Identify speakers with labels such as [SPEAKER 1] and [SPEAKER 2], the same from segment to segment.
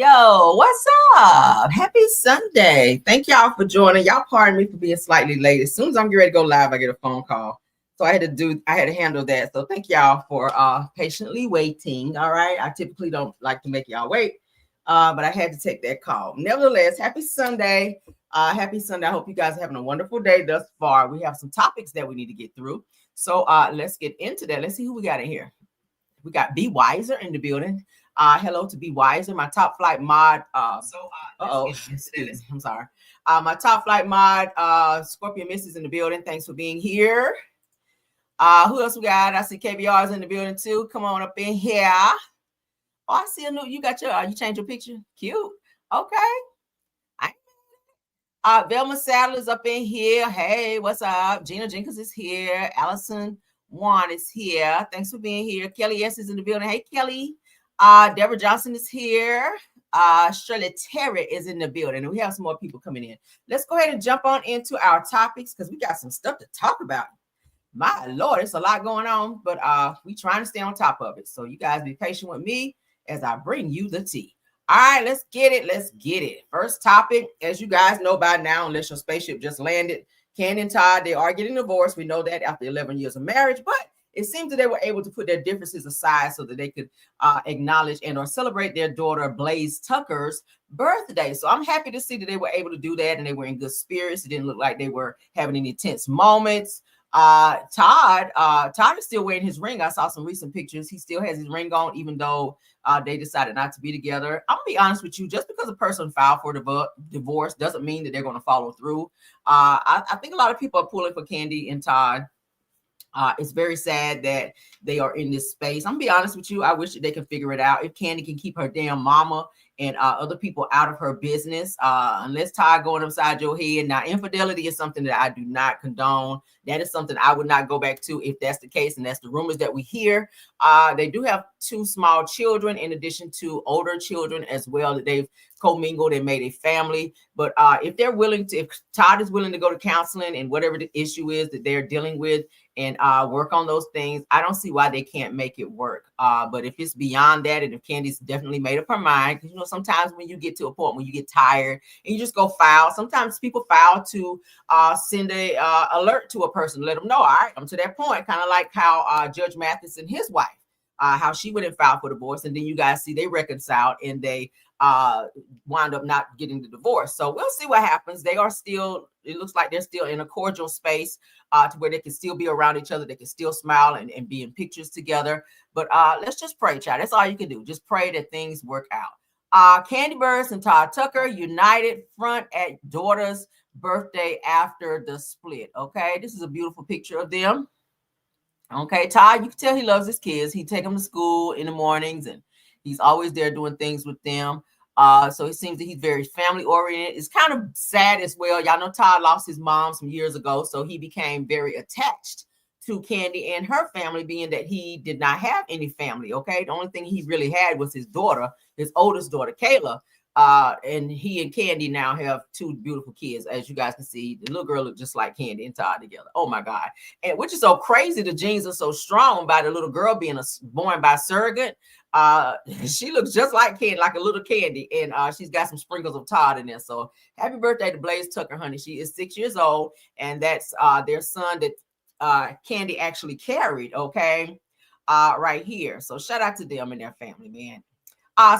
[SPEAKER 1] Yo, what's up? Happy Sunday. Thank y'all for joining. Y'all pardon me for being slightly late. As soon as I'm getting ready to go live, I get a phone call. So I had to handle that. So thank y'all for patiently waiting. All right. I typically don't like to make y'all wait. But I had to take that call. Nevertheless, happy Sunday. Happy Sunday. I hope you guys are having a wonderful day thus far. We have some topics that we need to get through. So let's get into that. Let's see who we got in here. We got Be Wiser in the building. Hello to Be Wiser, my top flight mod. I'm sorry. My top flight mod, Scorpion Misses in the building. Thanks for being here. Who else we got? I see KBR's in the building too. Come on up in here. Oh, I see a new. You got your. You changed your picture. Cute. Okay. Velma Sadler's up in here. Hey, what's up? Gina Jenkins is here. Allison Wan is here. Thanks for being here. Kelly S is in the building. Hey, Kelly. Deborah Johnson is here. Shirley Terry is in the building. And we have some more people coming in. Let's go ahead and jump on into our topics because we got some stuff to talk about. My Lord, it's a lot going on, but we trying to stay on top of it. So you guys be patient with me as I bring you the tea. All right, let's get it. Let's get it. First topic, as you guys know by now, unless your spaceship just landed, Candy and Todd, they are getting divorced. We know that after 11 years of marriage, but it seems that they were able to put their differences aside so that they could acknowledge and or celebrate their daughter Blaze Tucker's birthday. So I'm happy to see that they were able to do that and they were in good spirits. It didn't look like they were having any tense moments. Todd is still wearing his ring. I saw some recent pictures. He still has his ring on, even though they decided not to be together. I'm gonna be honest with you, just because a person filed for divorce doesn't mean that they're going to follow through. I think a lot of people are pulling for Candy and Todd. It's very sad that they are in this space. I'm gonna be honest with you. I wish that they could figure it out. If Candy can keep her damn mama and other people out of her business, unless Todd going upside your head. Now, infidelity is something that I do not condone. That is something I would not go back to if that's the case, and that's the rumors that we hear. They do have 2 small children in addition to older children as well that they've commingled and made a family. But if they're willing to, if Todd is willing to go to counseling and whatever the issue is that they're dealing with and work on those things, I don't see why they can't make it work. But if it's beyond that, and if Candy's definitely made up her mind, because you know sometimes when you get to a point when you get tired and you just go file, sometimes people file to send a alert to a person, let them know, all right, I'm to that point, kind of like how Judge Mathis and his wife, how she went and filed for divorce, and then you guys see they reconciled and they wound up not getting the divorce. So we'll see what happens. They are still, it looks like they're still in a cordial space to where they can still be around each other. They can still smile and be in pictures together. But let's just pray, child. That's all you can do. Just pray that things work out. Candy Burst and Todd Tucker united front at daughter's birthday after the split. Okay, this is a beautiful picture of them. Okay, Todd, you can tell he loves his kids. He take them to school in the mornings and he's always there doing things with them. So it seems that he's very family oriented. It's kind of sad as well. Y'all know Todd lost his mom some years ago, so he became very attached to Candy and her family, being that he did not have any family. Okay, the only thing he really had was his daughter, his oldest daughter, Kayla. And he and Candy now have 2 beautiful kids. As you guys can see, the little girl look just like Candy and Todd together. Oh my God. And which is so crazy, the genes are so strong by the little girl being born by surrogate. She looks just like Candy, like a little Candy, and she's got some sprinkles of Todd in there. So happy birthday to Blaze Tucker, honey. She is 6 years old, and that's their son that Candy actually carried. Okay, right here. So shout out to them and their family, man.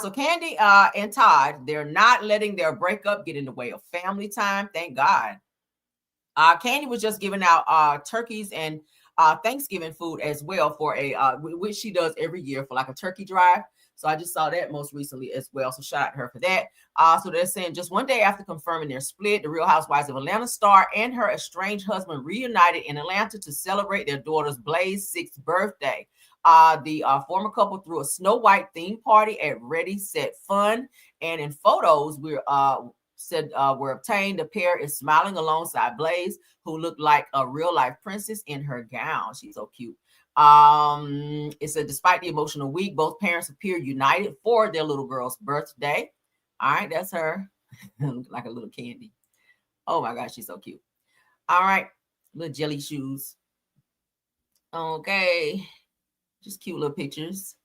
[SPEAKER 1] So Candy and Todd, they're not letting their breakup get in the way of family time. Thank God. Candy was just giving out turkeys and Thanksgiving food as well for a which she does every year for like a turkey drive. So I just saw that most recently as well. So shout out to her for that. So they're saying just one day after confirming their split, the Real Housewives of Atlanta star and her estranged husband reunited in Atlanta to celebrate their daughter's Blaze's 6th birthday. The former couple threw a Snow White theme party at Ready, Set, Fun. And in photos, were obtained. The pair is smiling alongside Blaze, who looked like a real life princess in her gown. She's so cute. It said, despite the emotional week, both parents appear united for their little girl's birthday. All right, that's her. Like a little Candy. Oh my gosh, she's so cute. All right, little jelly shoes. Okay, just cute little pictures.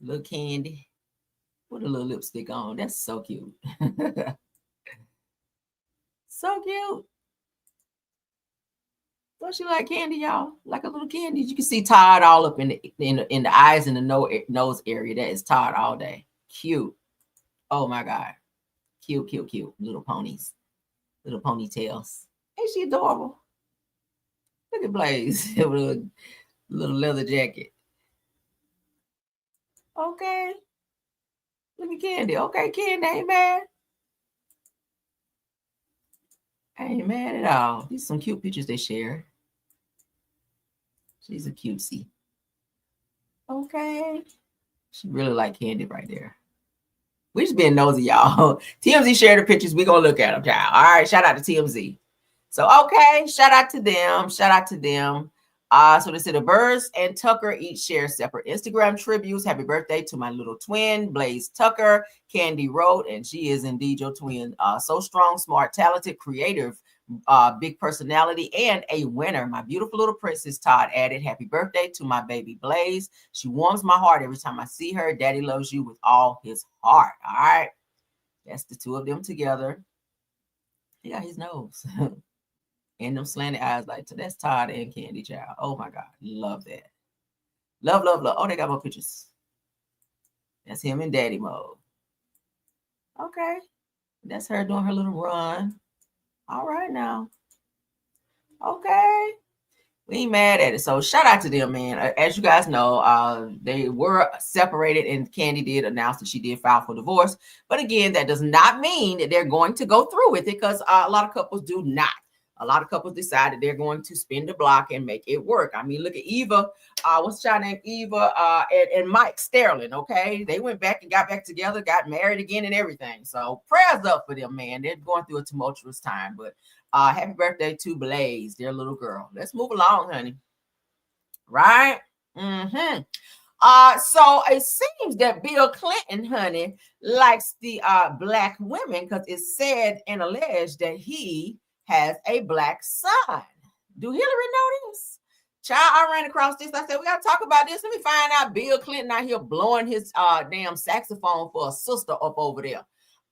[SPEAKER 1] Little Candy. Put a little lipstick on. That's so cute. So cute. Don't she like candy, y'all? Like a little candy. You can see Todd all up in the eyes and the nose area. That is Todd all day. Cute. Oh my God. Cute, cute, cute. Little ponies. Little ponytails. Ain't she adorable? Look at Blaze with a little leather jacket. Okay. Look at Candy. Okay, Candy ain't mad. I ain't mad at all. These are some cute pictures they share. She's a cutesy. Okay. She really like Candy right there. We just being nosy, y'all. TMZ shared the pictures. We gonna look at them, child. All right, shout out to TMZ. So, okay, shout out to them. Shout out to them. So they said the Birds and Tucker each share separate Instagram tributes. Happy birthday to my little twin, Blaze Tucker. Candy wrote, and she is indeed your twin. So strong, smart, talented, creative, big personality, and a winner. My beautiful little princess, Todd added, happy birthday to my baby Blaze. She warms my heart every time I see her. Daddy loves you with all his heart. All right. That's the two of them together. He got his nose. And them slanted eyes like, that's Todd and Candy, child. Oh my God. Love that. Love, love, love. Oh, they got more pictures. That's him in daddy mode. Okay. That's her doing her little run. All right now. Okay. We ain't mad at it. So shout out to them, man. As you guys know, they were separated and Candy did announce that she did file for divorce. But again, that does not mean that they're going to go through with it because a lot of couples do not. A lot of couples decided they're going to spin the block and make it work. I mean, look at Eva. What's the child named Eva and Mike Sterling, okay? They went back and got back together, got married again and everything. So prayers up for them, man. They're going through a tumultuous time. But happy birthday to Blaze, their little girl. Let's move along, honey. Right? Mm-hmm. So it seems that Bill Clinton, honey, likes the black women because it's said and alleged that he has a black son. Do Hillary know this? Child, I ran across this. I said, we got to talk about this. Let me find out Bill Clinton out here blowing his damn saxophone for a sister up over there.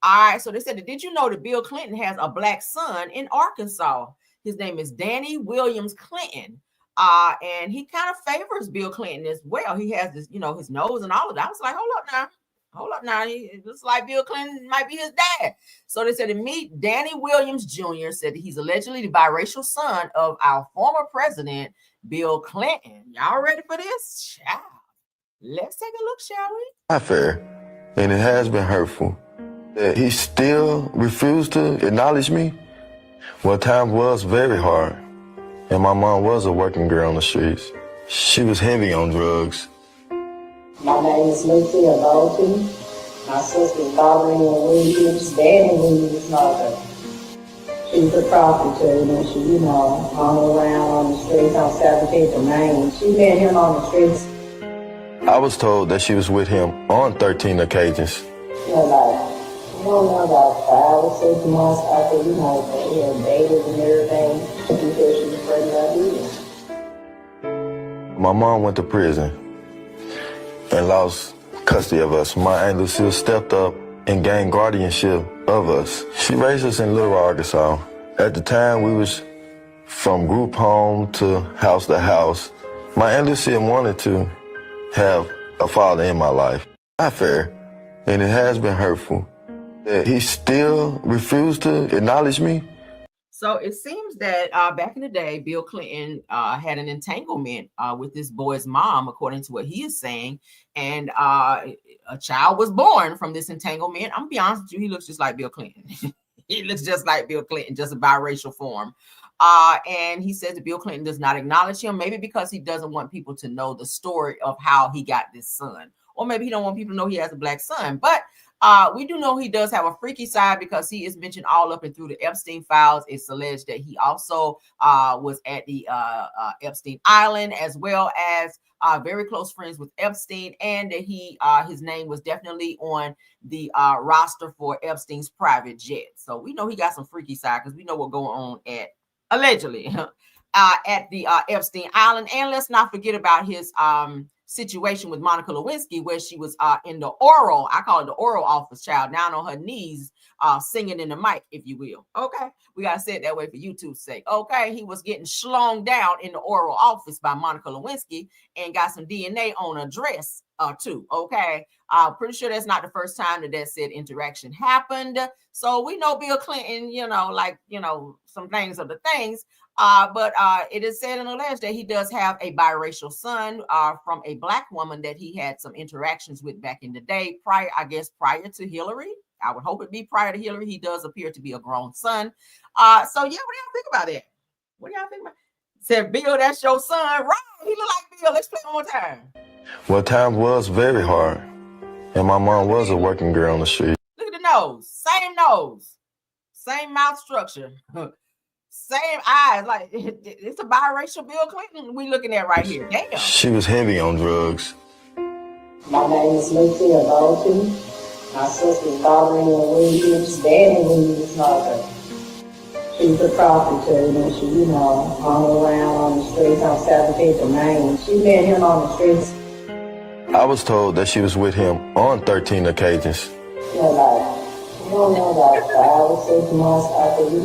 [SPEAKER 1] All right, so they said, did you know that Bill Clinton has a black son in Arkansas? His name is Danny Williams Clinton. And he kind of favors Bill Clinton as well. He has this, his nose and all of that. I was like, hold up now. It looks like Bill Clinton might be his dad. So they said to meet Danny Williams Jr. said that he's allegedly the biracial son of our former president, Bill Clinton. Y'all ready for this? Child. Let's take a look, shall we?
[SPEAKER 2] Not fair, and it has been hurtful. He still refused to acknowledge me. Well, time was very hard, and my mom was a working girl on the streets. She was heavy on drugs.
[SPEAKER 3] My name is Lucia Bolton. My sister's Valerie Williams, Danny Williams' mother. She was a prostitute and she, hung around on the streets on 17th and Main. She met him on the streets.
[SPEAKER 2] I was told that she was with him on 13 occasions.
[SPEAKER 3] About 5 or 6 months after, they had dated and everything. She said she was pregnant again.
[SPEAKER 2] My mom went to prison and lost custody of us. My Aunt Lucille stepped up and gained guardianship of us. She raised us in Little Rock, Arkansas. At the time, we was from group home to house. My Aunt Lucille wanted to have a father in my life. Not fair, and it has been hurtful. He still refused to acknowledge me.
[SPEAKER 1] So it seems that back in the day, Bill Clinton had an entanglement with this boy's mom, according to what he is saying. And a child was born from this entanglement. I'm going to be honest with you, he looks just like Bill Clinton. He looks just like Bill Clinton, just a biracial form. And he says that Bill Clinton does not acknowledge him, maybe because he doesn't want people to know the story of how he got this son. Or maybe he don't want people to know he has a black son. But we do know he does have a freaky side because he is mentioned all up and through the Epstein files. It's alleged that he also was at the Epstein Island, as well as very close friends with Epstein, and that his name was definitely on the roster for Epstein's private jet. So we know he got some freaky side because we know what's going on allegedly at the Epstein Island. And let's not forget about his situation with Monica Lewinsky where she was in the oral, I call it the oral office, child, down on her knees, singing in the mic, if you will. Okay, we gotta say it that way for YouTube's sake. Okay, he was getting slung down in the oral office by Monica Lewinsky and got some DNA on a dress too. Okay, pretty sure that's not the first time that said interaction happened. So we know Bill Clinton, some things of the things. But it is said and alleged that he does have a biracial son from a Black woman that he had some interactions with back in the day, prior to Hillary. I would hope it be prior to Hillary. He does appear to be a grown son. So yeah, what do y'all think about that? What do y'all think about? Said Bill, that's your son, right? He look like Bill. Let's play one more time.
[SPEAKER 2] Well, times was very hard, and my mom was a working girl on the street.
[SPEAKER 1] Look at the nose, same mouth structure. Same eyes, like it's a biracial Bill Clinton we looking at right here. Damn.
[SPEAKER 2] She was heavy on drugs.
[SPEAKER 3] My name is Cynthia Bolton. My sister's Darlene Williams, Danny Williams' mother. She's a prostitute and she, hung around on the streets on 17th of Main. She met him on the streets.
[SPEAKER 2] I was told that she was with him on 13 occasions.
[SPEAKER 3] I don't know, about 5 or 6 months after, they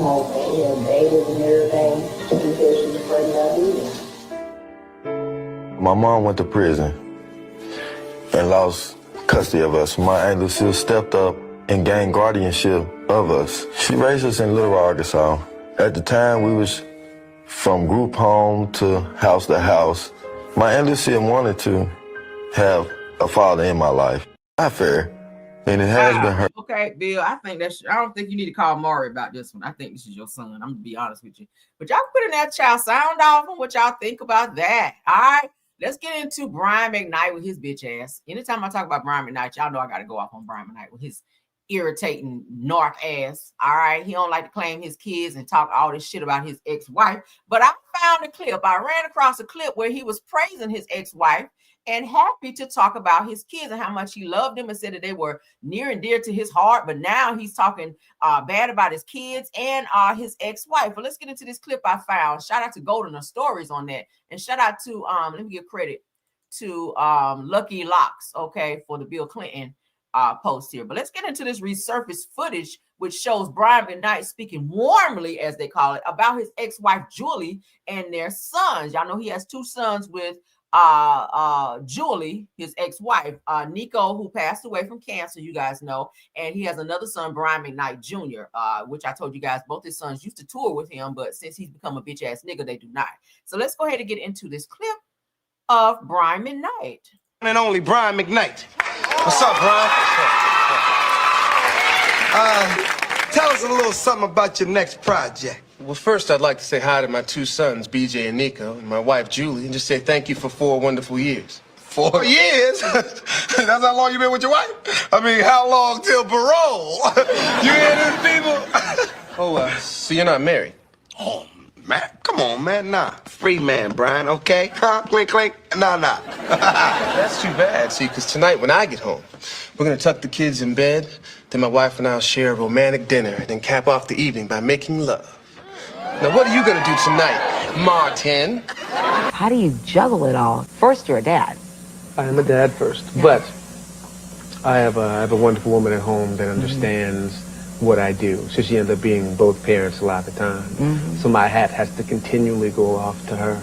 [SPEAKER 3] had dated and everything. She said she was pregnant either.
[SPEAKER 2] My mom went to prison and lost custody of us. My Aunt Lucille stepped up and gained guardianship of us. She raised us in Little Rock, Arkansas. At the time, we was from group home to house. My Aunt Lucille wanted to have a father in my life. Not fair. And it has been her.
[SPEAKER 1] Okay, Bill, I don't think you need to call Maury about this one. I think this is your son. I'm gonna be honest with you. But y'all put in that child sound off on what y'all think about that. All right. Let's get into Brian Mcknight with his bitch ass. Anytime I talk about Brian Mcknight, y'all know I gotta go off on Brian Mcknight with his irritating narc ass. All right. He don't like to claim his kids and talk all this shit about his ex-wife. But I found a clip. I ran across a clip where he was praising his ex-wife and happy to talk about his kids and how much he loved them and said that they were near and dear to his heart. But now he's talking bad about his kids and his ex-wife. But let's get into this clip I found. Shout out to Golden Stories on that. And shout out to, let me give credit to Lucky Locks, okay, for the Bill Clinton post here. But let's get into this resurfaced footage, which shows Brian Mcknight speaking warmly, as they call it, about his ex-wife, Julie, and their sons. Y'all know he has 2 sons with Julie, his ex-wife, Nico, who passed away from cancer, you guys know, and he has another son, Brian Mcknight Jr., which I told you guys both his sons used to tour with him, but since he's become a bitch ass nigga, they do not. So let's go ahead and get into this clip of Brian Mcknight.
[SPEAKER 4] And only Brian Mcknight. What's up, Brian? Tell us a little something about your next project.
[SPEAKER 5] Well, first, I'd like to say hi to my 2 sons, BJ and Nico, and my wife, Julie, and just say thank you for 4 wonderful years.
[SPEAKER 4] 4 years? That's how long you been with your wife? I mean, how long till parole? You hear this, people?
[SPEAKER 5] So you're not married?
[SPEAKER 4] Oh, man, come on, man, nah. Free man, Brian, okay? Huh? Clink, clink, nah.
[SPEAKER 5] That's too bad, see, because tonight when I get home, we're going to tuck the kids in bed, then my wife and I'll share a romantic dinner, and then cap off the evening by making love. Now, what are you gonna do tonight, Martin?
[SPEAKER 6] How do you juggle it all? First, you're a dad.
[SPEAKER 7] I am a dad first, but I have a wonderful woman at home that understands what I do. So she ends up being both parents a lot of the time. So my hat has to continually go off to her.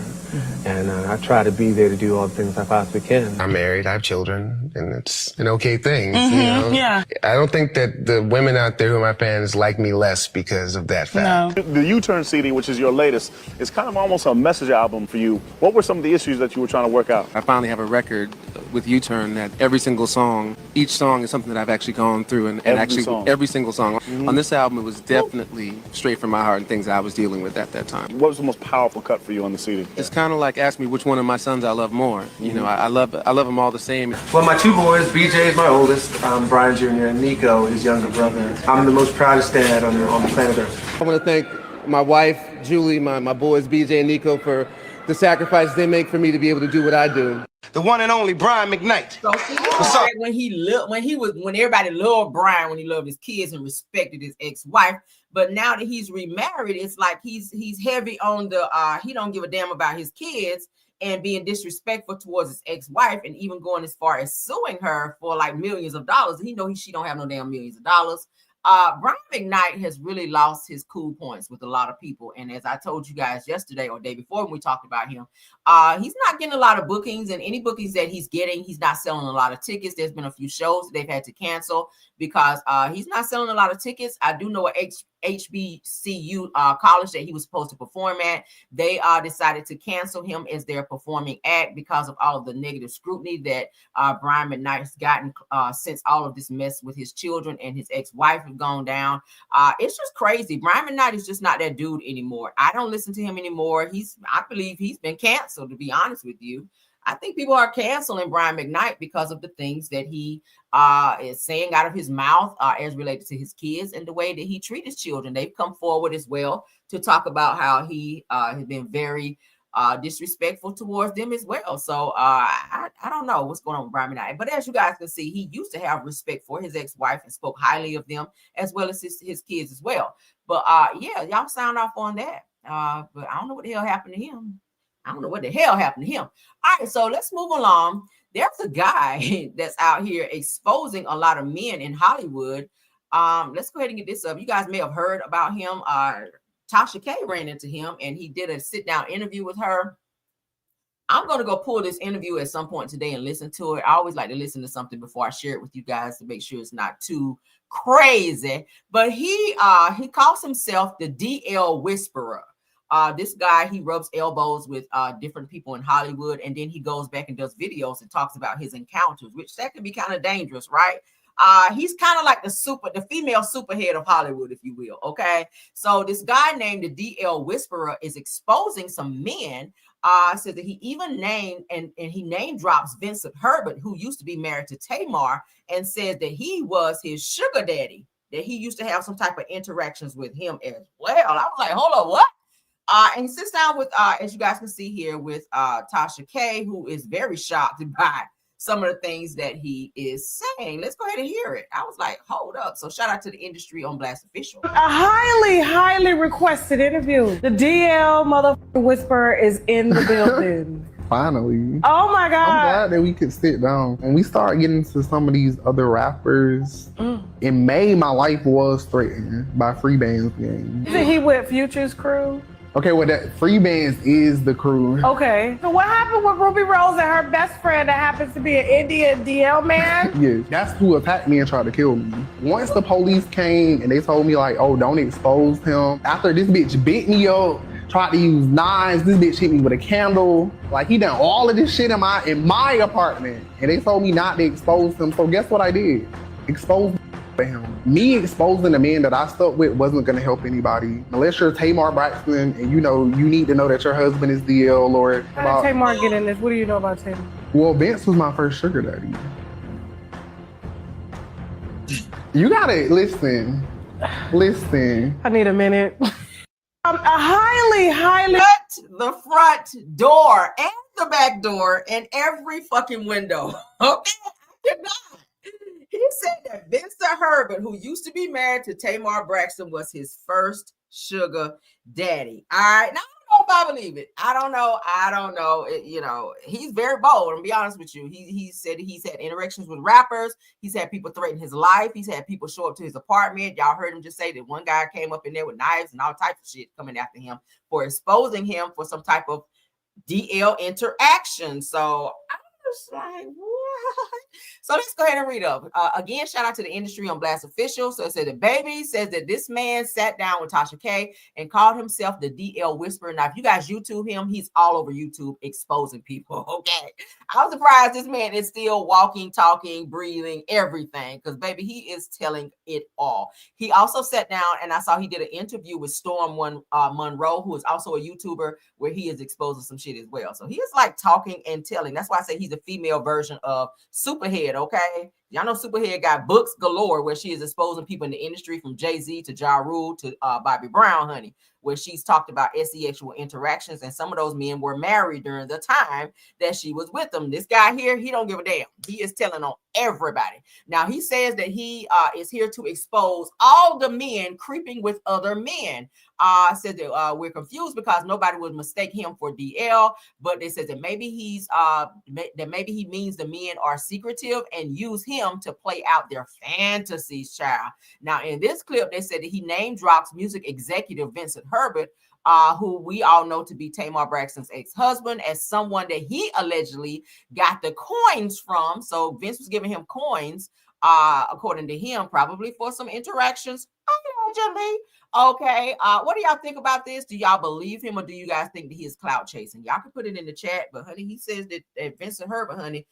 [SPEAKER 7] And I try to be there to do all the things I possibly can.
[SPEAKER 5] I'm married, I have children, and it's an okay thing, you know? Yeah. I don't think that the women out there who are my fans like me less because of that fact.
[SPEAKER 8] No. The U-Turn CD, which is your latest, is kind of almost a message album for you. What were some of the issues that you were trying to work out?
[SPEAKER 9] I finally have a record with U-Turn that every single song, each song is something that I've actually gone through, and every single song. On this album, it was definitely straight from my heart and things that I was dealing with at that time.
[SPEAKER 8] What was the most powerful cut for you on the CD?
[SPEAKER 9] It's kind of like ask me which one of my sons I love more. You know, I love them all the same.
[SPEAKER 7] Well, my 2 boys, BJ is my oldest, Brian Jr., and Nico, his younger brother. I'm the most proudest dad on the planet Earth.
[SPEAKER 5] I want to thank my wife, Julie, my boys, BJ and Nico, for the sacrifice they make for me to be able to do what I do.
[SPEAKER 4] The one and only Brian Mcknight.
[SPEAKER 1] So when everybody loved Brian, when he loved his kids and respected his ex-wife, but now that he's remarried, it's like he's heavy on the he don't give a damn about his kids and being disrespectful towards his ex-wife, and even going as far as suing her for like millions of dollars. He know she don't have no damn millions of dollars. Brian Mcknight has really lost his cool points with a lot of people. And as I told you guys yesterday or day before when we talked about him, he's not getting a lot of bookings, and any bookings that he's getting, he's not selling a lot of tickets. There's been a few shows that they've had to cancel because he's not selling a lot of tickets. I do know a HBCU college that he was supposed to perform at. They decided to cancel him as their performing act because of all of the negative scrutiny that Brian Mcknight has gotten since all of this mess with his children and his ex-wife have gone down. It's just crazy. Brian Mcknight is just not that dude anymore. I don't listen to him anymore. I believe he's been canceled, to be honest with you. I think people are canceling Brian Mcknight because of the things that he is saying out of his mouth as related to his kids and the way that he treats his children. They've come forward as well to talk about how he has been very disrespectful towards them as well. So I don't know what's going on with Brian Mcknight. But as you guys can see, he used to have respect for his ex-wife and spoke highly of them as well as his kids as well. But yeah, y'all sound off on that. But I don't know what the hell happened to him. All right, so let's move along. There's a guy that's out here exposing a lot of men in Hollywood. Let's go ahead and get this up. You guys may have heard about him. Tasha K ran into him and he did a sit-down interview with her. I'm going to go pull this interview at some point today and listen to it. I always like to listen to something before I share it with you guys to make sure it's not too crazy. But he calls himself the DL Whisperer. This guy, he rubs elbows with different people in Hollywood, and then he goes back and does videos and talks about his encounters, which that can be kind of dangerous, right? He's kind of like the female superhead of Hollywood, if you will. Okay, so this guy named the DL Whisperer is exposing some men. Said that he even named and he name drops Vincent Herbert, who used to be married to Tamar, and says that he was his sugar daddy, that he used to have some type of interactions with him as well. I was like, hold on, what? And he sits down with, as you guys can see here, with Tasha K, who is very shocked by some of the things that he is saying. Let's go ahead and hear it. I was like, hold up. So shout out to the industry on Blast Official.
[SPEAKER 10] A highly, highly requested interview. The DL motherfucker Whisperer is in the building.
[SPEAKER 11] Finally.
[SPEAKER 10] Oh my God.
[SPEAKER 11] I'm glad that we could sit down. When we start getting to some of these other rappers, in May, my life was threatened by Free Band's game.
[SPEAKER 10] Isn't he with Future's crew?
[SPEAKER 11] Okay, well, that Free Bands is the crew.
[SPEAKER 10] Okay. So what happened with Ruby Rose and her best friend that happens to be an Indian DL man?
[SPEAKER 11] Yeah, that's who attacked me and tried to kill me. Once the police came and they told me like, oh, don't expose him. After this bitch beat me up, tried to use knives, this bitch hit me with a candle. Like, he done all of this shit in my apartment. And they told me not to expose him. So guess what I did? Expose him. Me exposing the man that I stuck with wasn't gonna help anybody. Unless you're Tamar Braxton and you need to know that your husband is DL or...
[SPEAKER 10] How did Tamar get in this? What do you know about Tamar?
[SPEAKER 11] Well, Vince was my first sugar daddy. You gotta listen.
[SPEAKER 10] I need a minute. A highly...
[SPEAKER 1] Shut the front door and the back door and every fucking window. Okay? I cannot. He said that Vincent Herbert, who used to be married to Tamar Braxton, was his first sugar daddy. All right. Now, I don't know if I believe it. I don't know. He's very bold. I'm be honest with you. He said he's had interactions with rappers. He's had people threaten his life. He's had people show up to his apartment. Y'all heard him just say that one guy came up in there with knives and all types of shit coming after him for exposing him for some type of DL interaction. So I'm just like, what? So let's go ahead and read up. Again, shout out to the industry on Blast Official. So it said the baby says that this man sat down with Tasha K and called himself the DL Whisperer. Now, if you guys YouTube him, he's all over YouTube exposing people. Okay. I'm surprised this man is still walking, talking, breathing, everything. Because, baby, he is telling it all. He also sat down and I saw he did an interview with Storm Monroe, who is also a YouTuber, where he is exposing some shit as well. So he is like talking and telling. That's why I say he's a female version of Superhead, okay? Y'all know Superhead got books galore where she is exposing people in the industry from Jay-Z to Ja Rule to Bobby Brown, honey, where she's talked about sexual interactions, and some of those men were married during the time that she was with them. This guy here, he don't give a damn. He is telling on everybody. Now, he says that he is here to expose all the men creeping with other men. Said that we're confused because nobody would mistake him for DL, but they said that maybe maybe he means the men are secretive and use him to play out their fantasies, child. Now, in this clip, they said that he name drops music executive Vincent Herbert, who we all know to be Tamar Braxton's ex-husband, as someone that he allegedly got the coins from. So Vince was giving him coins, according to him, probably for some interactions, allegedly. Okay, what do y'all think about this? Do y'all believe him, or do you guys think that he is clout chasing? Y'all can put it in the chat, but honey, he says that Vincent Herbert, honey,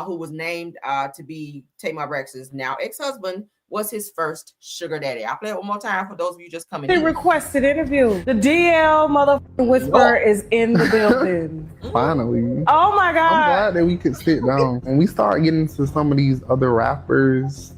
[SPEAKER 1] who was named to be Tamar Braxton's now ex-husband, was his first sugar daddy. I'll play it one more time for those of you just coming in.
[SPEAKER 10] Requested interview. The DL motherfucking whisperer is in the building.
[SPEAKER 11] Finally.
[SPEAKER 10] Oh my God.
[SPEAKER 11] I'm glad that we could sit down. When we start getting into some of these other rappers,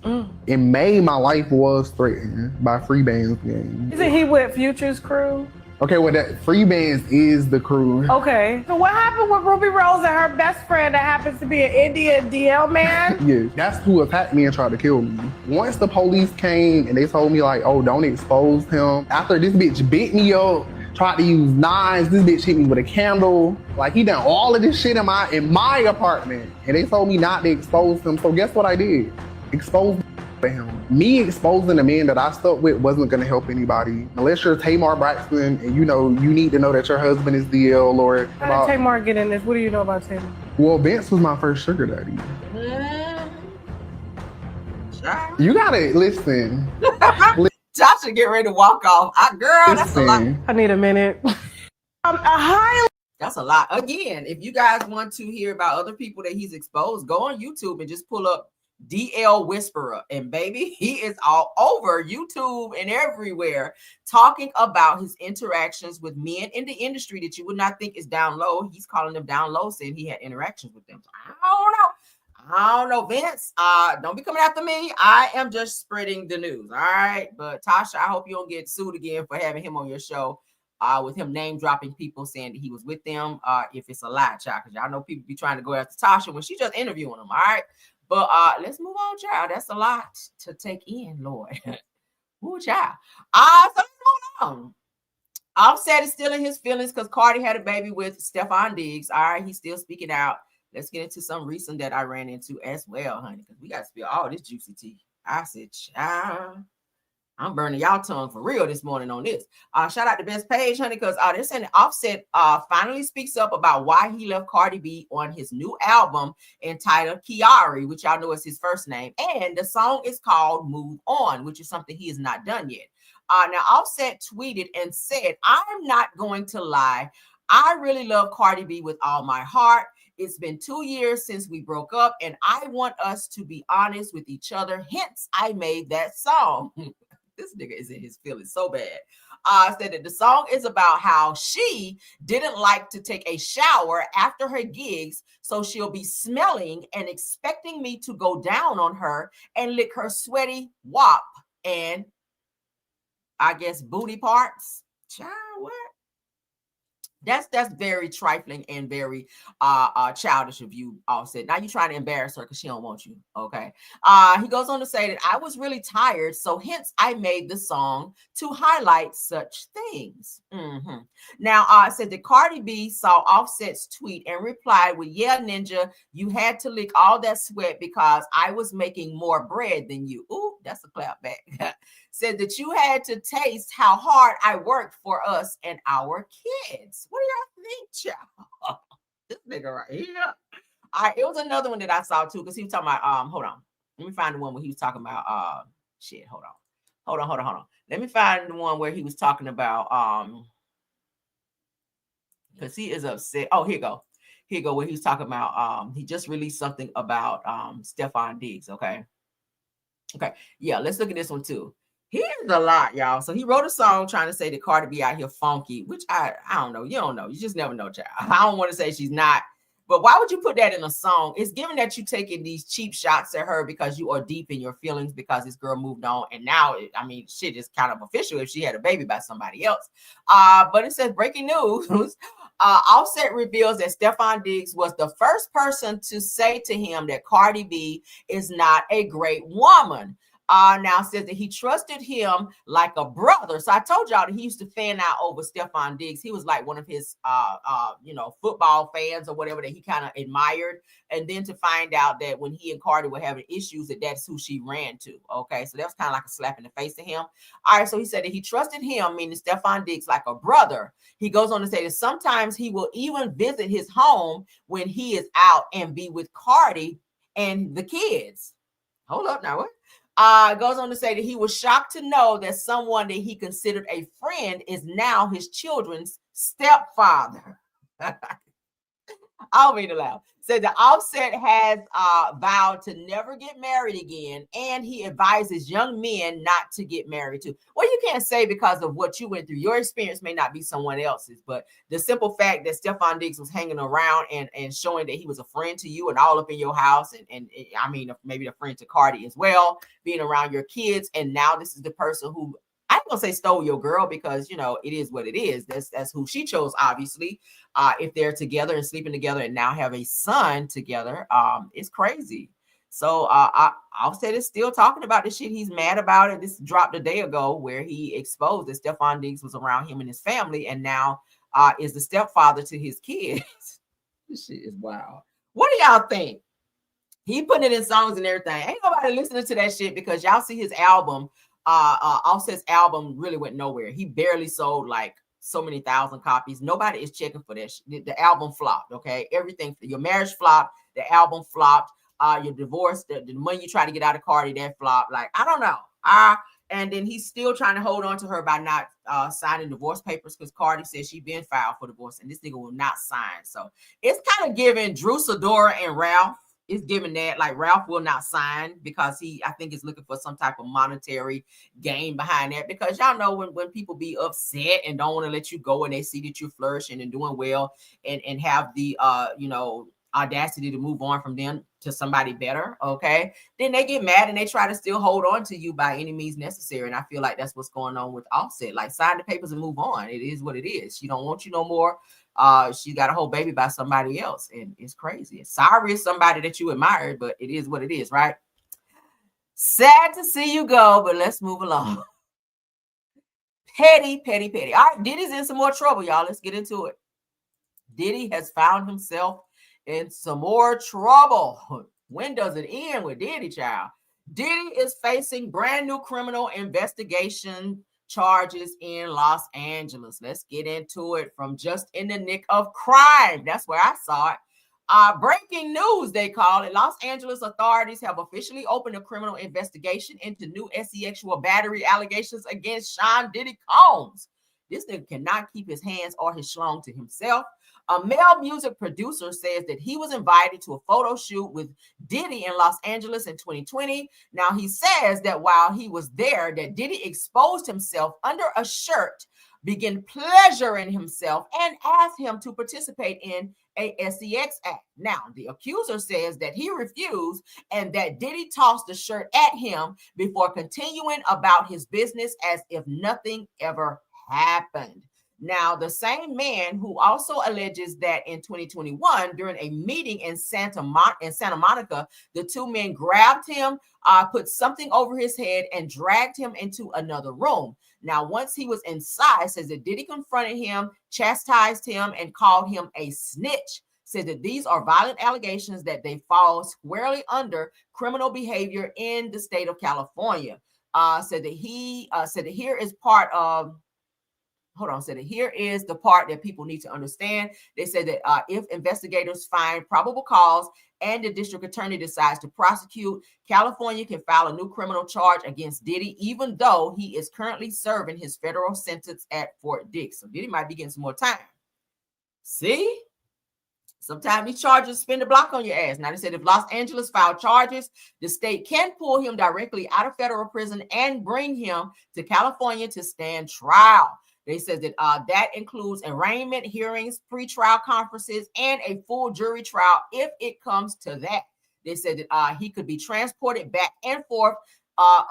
[SPEAKER 11] in May, my life was threatened by Free Band's game.
[SPEAKER 10] Isn't he with Future's crew?
[SPEAKER 11] Okay, well, that Free Bands is the crew.
[SPEAKER 10] Okay. So what happened with Ruby Rose and her best friend that happens to be an Indian DL man?
[SPEAKER 11] Yeah, that's who attacked me and tried to kill me. Once the police came and they told me like, oh, don't expose him. After this bitch beat me up, tried to use knives, this bitch hit me with a candle. Like, he done all of this shit in my apartment. And they told me not to expose him. So guess what I did? Expose him. Me exposing the men that I stuck with wasn't gonna help anybody. Unless you're Tamar Braxton and you need to know that your husband is DL or...
[SPEAKER 10] How did Tamar get in this? What do you know about Tamar?
[SPEAKER 11] Well, Vince was my first sugar daddy. You gotta listen.
[SPEAKER 1] Tasha get ready to walk off. Girl, that's a lot.
[SPEAKER 10] I need a minute.
[SPEAKER 1] That's a lot. Again, if you guys want to hear about other people that he's exposed, go on YouTube and just pull up DL Whisperer, and baby, he is all over YouTube and everywhere talking about his interactions with men in the industry that you would not think is down low. He's calling them down low, saying he had interactions with them. So I don't know, Vince. Don't be coming after me. I am just spreading the news. All right. But Tasha, I hope you don't get sued again for having him on your show. With him name dropping people saying that he was with them. If it's a lie, child, because y'all know people be trying to go after Tasha when she just interviewing them. All right. But let's move on, child. That's a lot to take in, Lord. Ooh, child. So let's move on. Offset is still in his feelings because Cardi had a baby with Stephon Diggs. All right, he's still speaking out. Let's get into some recent that I ran into as well, honey, because we got to spill all this juicy tea. I said, child, I'm burning y'all tongue for real this morning on this. Shout out to Best Page, honey, because they're saying Offset finally speaks up about why he left Cardi B on his new album entitled Kiari, which y'all know is his first name. And the song is called Move On, which is something he has not done yet. Now, Offset tweeted and said, I'm not going to lie. I really love Cardi B with all my heart. It's been 2 years since we broke up, and I want us to be honest with each other. Hence, I made that song. This nigga is in his feelings so bad. Said that the song is about how she didn't like to take a shower after her gigs, so she'll be smelling and expecting me to go down on her and lick her sweaty wop and I guess booty parts. Child, what? That's very trifling and very childish of you, Offset. Now you're trying to embarrass her because she don't want you. Okay. He goes on to say that I was really tired, so hence I made the song to highlight such things. Now, said that Cardi B saw Offset's tweet and replied with, yeah, Ninja, you had to lick all that sweat because I was making more bread than you. Ooh, that's a clap back. Said that you had to taste how hard I worked for us and our kids. What do y'all think, child? This nigga right here. It was another one that I saw too, because he was talking about, hold on. Let me find the one where he was talking about, hold on. Let me find the one where he was talking about, because he is upset. Oh, here you go, where he's talking about, he just released something about Stephon Diggs, okay? Okay, yeah, let's look at this one too. Here's a lot, y'all. So he wrote a song trying to say that Cardi B out here funky, which I don't know. You don't know. You just never know, child. I don't want to say she's not. But why would you put that in a song? It's given that you taking these cheap shots at her because you are deep in your feelings because this girl moved on. And now, shit is kind of official if she had a baby by somebody else. But it says, breaking news. Offset reveals that Stephon Diggs was the first person to say to him that Cardi B is not a great woman. Now says that he trusted him like a brother. So I told y'all that he used to fan out over Stephon Diggs. He was like one of his football fans or whatever that he kind of admired. And then to find out that when he and Cardi were having issues, that's who she ran to. Okay, so that was kind of like a slap in the face to him. All right, so he said that he trusted him, meaning Stephon Diggs, like a brother. He goes on to say that sometimes he will even visit his home when he is out and be with Cardi and the kids. Hold up now, what? Goes on to say that he was shocked to know that someone that he considered a friend is now his children's stepfather. I don't mean to laugh. Said the Offset has vowed to never get married again, and he advises young men not to get married too. Well, you can't say because of what you went through. Your experience may not be someone else's, but the simple fact that Stephon Diggs was hanging around and showing that he was a friend to you and all up in your house, and I mean, maybe a friend to Cardi as well, being around your kids, and now this is the person who, I ain't gonna say stole your girl because, you know, it is what it is. That's who she chose, obviously. If they're together and sleeping together and now have a son together, it's crazy. So Offset is still talking about this shit. He's mad about it. This dropped a day ago where he exposed that Stephon Diggs was around him and his family and now is the stepfather to his kids. This shit is wild. What do y'all think? He putting it in songs and everything. Ain't nobody listening to that shit because y'all see his album. Offset's album really went nowhere. He barely sold like so many thousand copies. Nobody is checking for that. The album flopped. Okay, everything. Your marriage flopped. The album flopped. Your divorce, the money you try to get out of Cardi, that flopped. Like, I don't know. And then he's still trying to hold on to her by not signing divorce papers because Cardi says she's been filed for divorce and this nigga will not sign. So it's kind of giving Drew Sidora and Ralph. It's giving that, like, Ralph will not sign because I think is looking for some type of monetary gain behind that, because y'all know when people be upset and don't want to let you go and they see that you're flourishing and doing well and have the audacity to move on from them to somebody better, okay, then they get mad and they try to still hold on to you by any means necessary. And I feel like that's what's going on with Offset. Like, sign the papers and move on. It is what it is. She don't want you no more. She got a whole baby by somebody else, and it's crazy. Sorry, it's somebody that you admired, but it is what it is, right? Sad to see you go, but let's move along. Petty. All right, Diddy's in some more trouble, y'all. Let's get into it. Diddy has found himself in some more trouble. When does it end with Diddy, child? Diddy is facing brand new criminal investigation charges in Los Angeles. Let's get into it from just in the nick of crime. That's where I saw it. Breaking news, they call it. Los Angeles authorities have officially opened a criminal investigation into new sexual battery allegations against Sean Diddy Combs. This nigga cannot keep his hands or his schlong to himself. A male music producer says that he was invited to a photo shoot with Diddy in Los Angeles in 2020. Now, he says that while he was there, that Diddy exposed himself under a shirt, began pleasuring himself, and asked him to participate in a sex act. Now, the accuser says that he refused and that Diddy tossed the shirt at him before continuing about his business as if nothing ever happened. Now, the same man who also alleges that in 2021, during a meeting in Santa Monica, the two men grabbed him, put something over his head, and dragged him into another room. Now, once he was inside, says that Diddy confronted him, chastised him, and called him a snitch. Said that these are violent allegations that they fall squarely under criminal behavior in the state of California. Said that here is part of. Hold on, said that here is the part that people need to understand. They said that if investigators find probable cause and the district attorney decides to prosecute, California can file a new criminal charge against Diddy, even though he is currently serving his federal sentence at Fort Dix. So Diddy might be getting some more time. See? Sometimes these charges spin the block on your ass. Now, they said if Los Angeles filed charges, the state can pull him directly out of federal prison and bring him to California to stand trial. They said that that includes arraignment, hearings, pretrial conferences, and a full jury trial if it comes to that. They said that he could be transported back and forth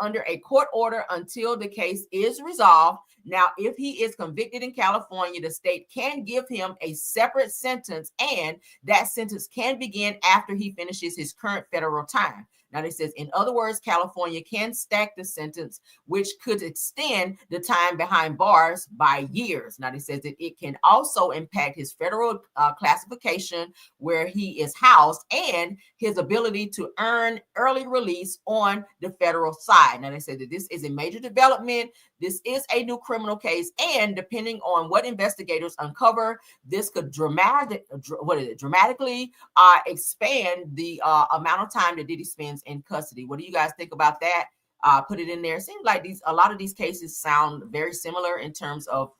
[SPEAKER 1] under a court order until the case is resolved. Now, if he is convicted in California, the state can give him a separate sentence, and that sentence can begin after he finishes his current federal time. Now, it says, in other words, California can stack the sentence, which could extend the time behind bars by years. Now, it says that it can also impact his federal classification where he is housed and his ability to earn early release on the federal side. Now, they say that this is a major development. This is a new criminal case, and depending on what investigators uncover, this could dramatically expand the amount of time that Diddy spends in custody. What do you guys think about that? Put it in there. It seems like a lot of these cases sound very similar in terms of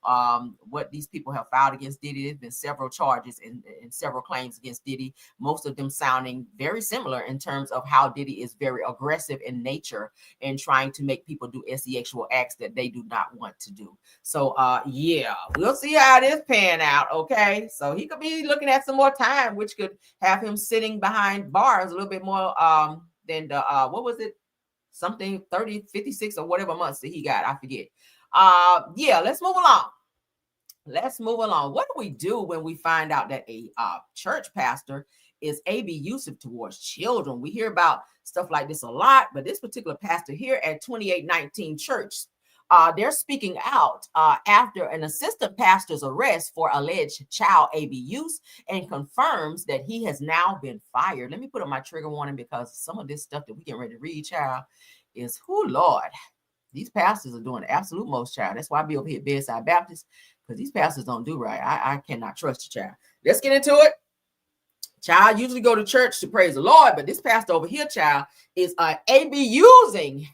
[SPEAKER 1] what these people have filed against Diddy. There's been several charges and several claims against Diddy, most of them sounding very similar in terms of how Diddy is very aggressive in nature and trying to make people do sexual acts that they do not want to do. So yeah, we'll see how this pan out. Okay, so he could be looking at some more time, which could have him sitting behind bars a little bit more than the what was it, something 30, 56 or whatever months that he got, I forget. Yeah, let's move along. What do we do when we find out that a church pastor is abusive towards children? We hear about stuff like this a lot, but this particular pastor here at 2819 Church, they're speaking out after an assistant pastor's arrest for alleged child abuse and confirms that he has now been fired. Let me put up my trigger warning because some of this stuff that we get ready to read, child, is, who Lord, these pastors are doing the absolute most, child. That's why I be over here at Bedside Baptist, because these pastors don't do right. I cannot trust you, child. Let's get into it. Child, usually go to church to praise the Lord, but this pastor over here, child, is abusing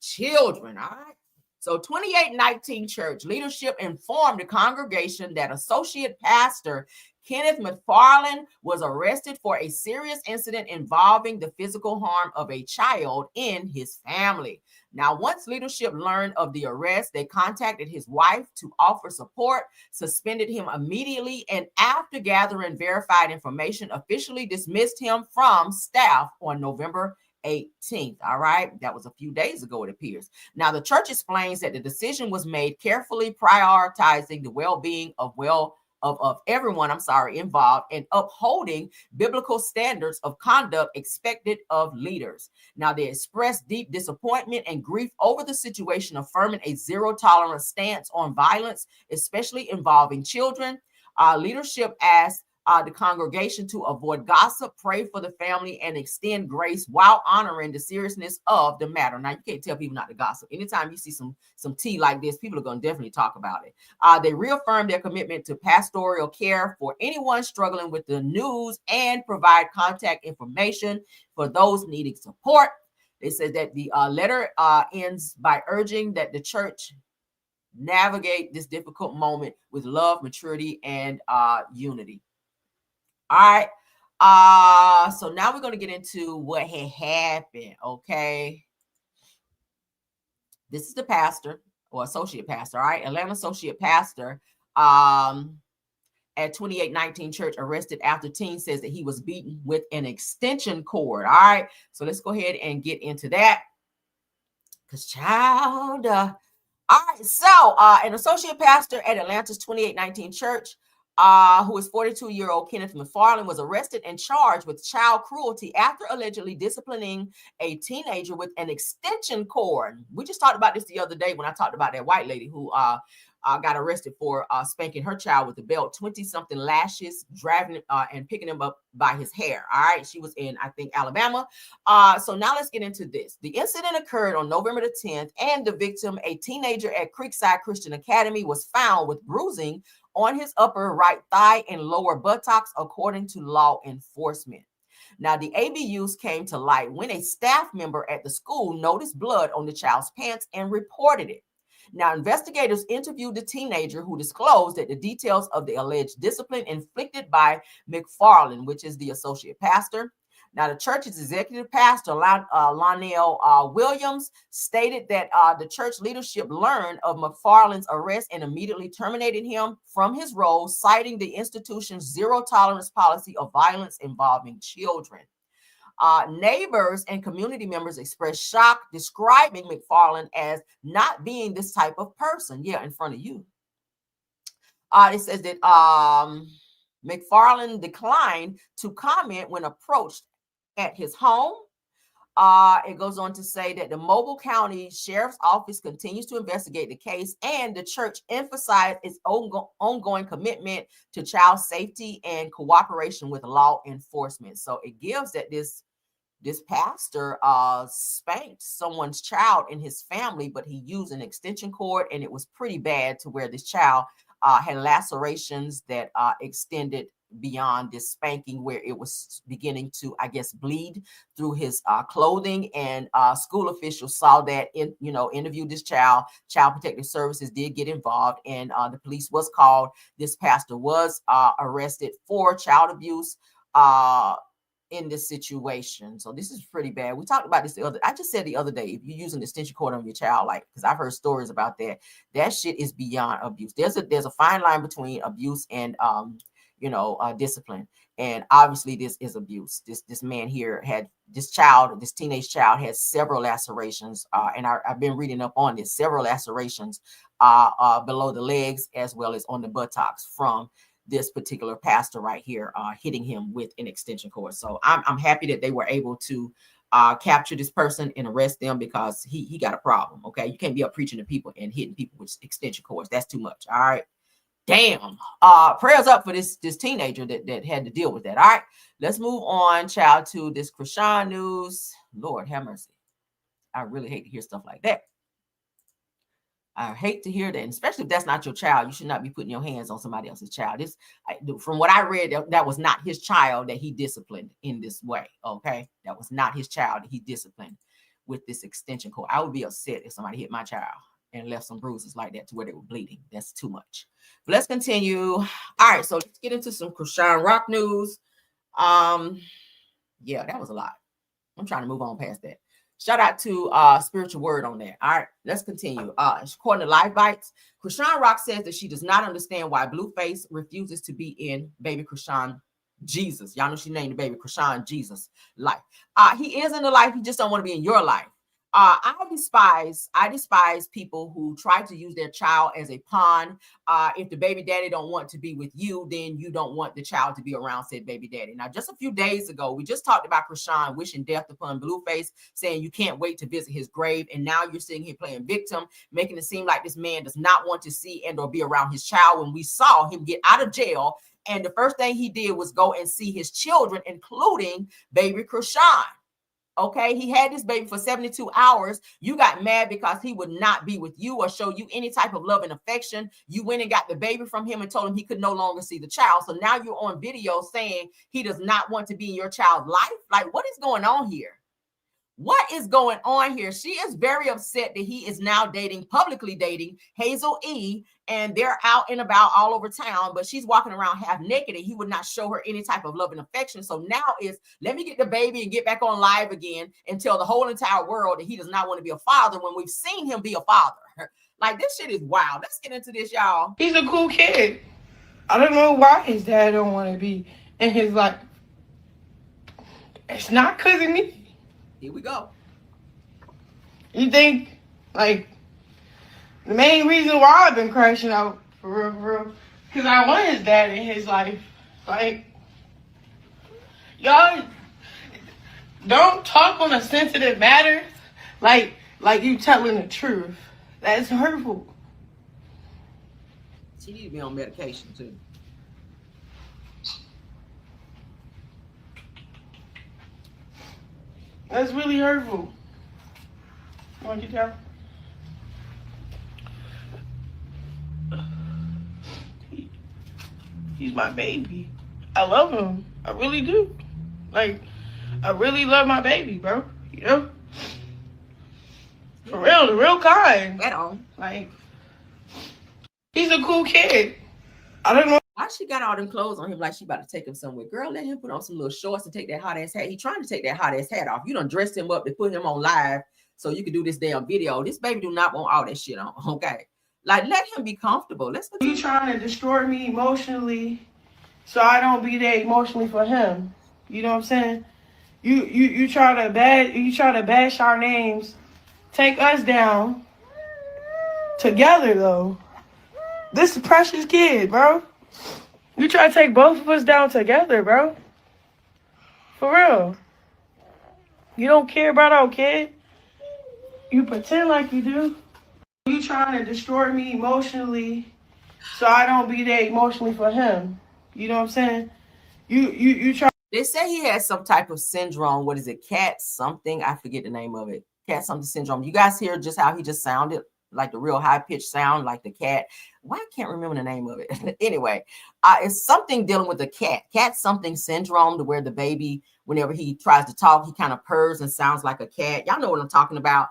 [SPEAKER 1] children, all right? So 2819 Church leadership informed the congregation that associate pastor Kenneth McFarland was arrested for a serious incident involving the physical harm of a child in his family. Now, once leadership learned of the arrest, they contacted his wife to offer support, suspended him immediately, and after gathering verified information, officially dismissed him from staff on November 18th. All right. That was a few days ago, it appears. Now, the church explains that the decision was made carefully prioritizing the well-being of everyone, involved, and upholding biblical standards of conduct expected of leaders. Now, they expressed deep disappointment and grief over the situation, affirming a zero-tolerance stance on violence, especially involving children. Leadership asked the congregation to avoid gossip, pray for the family, and extend grace while honoring the seriousness of the matter. Now, you can't tell people not to gossip. Anytime you see some tea like this, people are going to definitely talk about it. They reaffirmed their commitment to pastoral care for anyone struggling with the news and provide contact information for those needing support. They said that the letter ends by urging that the church navigate this difficult moment with love, maturity, and unity. All right. So now we're going to get into what had happened. Okay. This is the pastor or associate pastor. All right. Atlanta associate pastor at 2819 Church arrested after teen says that he was beaten with an extension cord. All right. So let's go ahead and get into that. Because child. All right. So an associate pastor at Atlanta's 2819 Church, who is 42-year-old Kenneth McFarland, was arrested and charged with child cruelty after allegedly disciplining a teenager with an extension cord. We just talked about this the other day when I talked about that white lady who got arrested for spanking her child with a belt, 20-something lashes, driving and picking him up by his hair. All right. She was in, I think, Alabama. So now let's get into this. The incident occurred on November the 10th, and the victim, a teenager at Creekside Christian Academy, was found with bruising on his upper right thigh and lower buttocks, according to law enforcement. Now, the abuse came to light when a staff member at the school noticed blood on the child's pants and reported it. Now, investigators interviewed the teenager, who disclosed that the details of the alleged discipline inflicted by McFarland, which is the associate pastor. Now, the church's executive pastor, Nell Williams, stated that the church leadership learned of McFarland's arrest and immediately terminated him from his role, citing the institution's zero-tolerance policy of violence involving children. Neighbors and community members expressed shock, describing McFarland as not being this type of person. Yeah, in front of you. It says that McFarland declined to comment when approached at his home. It goes on to say that the Mobile County Sheriff's Office continues to investigate the case, and the church emphasized its ongoing commitment to child safety and cooperation with law enforcement. So it gives that this pastor spanked someone's child in his family, but he used an extension cord, and it was pretty bad to where this child had lacerations that extended beyond this spanking, where it was beginning to, I guess, bleed through his clothing. And school officials saw that, interviewed this child. Child Protective Services did get involved, and the police was called. This pastor was arrested for child abuse in this situation. So this is pretty bad. We talked about this I just said the other day, if you're using the extension cord on your child, like, because I've heard stories about that shit is beyond abuse. There's a fine line between abuse and discipline. And obviously this is abuse. This man here had this teenage child had several lacerations, and I've been reading up on this, several lacerations below the legs as well as on the buttocks from this particular pastor right here, hitting him with an extension cord. So I'm happy that they were able to capture this person and arrest them, because he got a problem. Okay, you can't be up preaching to people and hitting people with extension cords. That's too much. All right. Damn. Prayers up for this teenager that had to deal with that. All right, let's move on, child, to this Chrisean news. Lord have mercy. I really hate to hear stuff like that. I hate to hear that, and especially if that's not your child. You should not be putting your hands on somebody else's child. From what I read, that was not his child that he disciplined in this way. Okay, that was not his child that he disciplined with this extension cord. I would be upset if somebody hit my child and left some bruises like that to where they were bleeding. That's too much. But let's continue. All right, so let's get into some Chrisean Rock news. Yeah, that was a lot. I'm trying to move on past that. Shout out to Spiritual Word on that. All right, let's continue. According to Live Bites, Chrisean Rock says that she does not understand why Blueface refuses to be in Baby Chrisean Jesus. Y'all know she named the baby Chrisean Jesus life. He is in the life. He just don't want to be in your life. I despise people who try to use their child as a pawn. If the baby daddy don't want to be with you, then you don't want the child to be around said baby daddy. Now, just a few days ago, we just talked about Chrisean wishing death upon Blueface, saying you can't wait to visit his grave. And now you're sitting here playing victim, making it seem like this man does not want to see and or be around his child, when we saw him get out of jail. And the first thing he did was go and see his children, including baby Chrisean. Okay, he had this baby for 72 hours. You got mad because he would not be with you or show you any type of love and affection. You went and got the baby from him and told him he could no longer see the child. So now you're on video saying he does not want to be in your child's life. Like, what is going on here? What is going on here? She is very upset that he is now publicly dating Hazel E, and they're out and about all over town, but she's walking around half naked and he would not show her any type of love and affection. So now is, let me get the baby and get back on live again and tell the whole entire world that he does not want to be a father, when we've seen him be a father. Like, this shit is wild. Let's get into this, y'all.
[SPEAKER 12] He's a cool kid. I don't know why his dad don't want to be in his life. It's not because of me.
[SPEAKER 1] Here we go.
[SPEAKER 12] You think, like, the main reason why I've been crashing out, for real, because I want his dad in his life. Like, y'all don't talk on a sensitive matter like you telling the truth. That's hurtful.
[SPEAKER 1] She needs to be on medication, too.
[SPEAKER 12] That's really hurtful. You want to get down? He's my baby. I love him. I really do. Like, I really love my baby, bro. You know? For real, the real kind.
[SPEAKER 1] At all.
[SPEAKER 12] Like, he's a cool kid. I don't know
[SPEAKER 1] why she got all them clothes on him like she about to take him somewhere. Girl, let him put on some little shorts and take that hot ass hat. He trying to take that hot ass hat off. You done dressed him up to put him on live so you can do this damn video. This baby do not want all that shit on. Okay, like, let him be comfortable. Let's go.
[SPEAKER 12] You trying to destroy me emotionally so I don't be there emotionally for him. You know what I'm saying? You try to bash our names, take us down together though. This is a precious kid, bro. You try to take both of us down together, bro. For real. You don't care about our kid. You pretend like you do. You trying to destroy me emotionally so I don't be there emotionally for him. You know what I'm saying? You try.
[SPEAKER 1] They say he has some type of syndrome. What is it? Cat something. I forget the name of it. Cat something syndrome. You guys hear just how he just sounded? Like the real high-pitched sound, like the cat. Why I can't remember the name of it. Anyway, it's something dealing with the cat something syndrome, to where the baby, whenever he tries to talk, he kind of purrs and sounds like a cat. Y'all know what I'm talking about.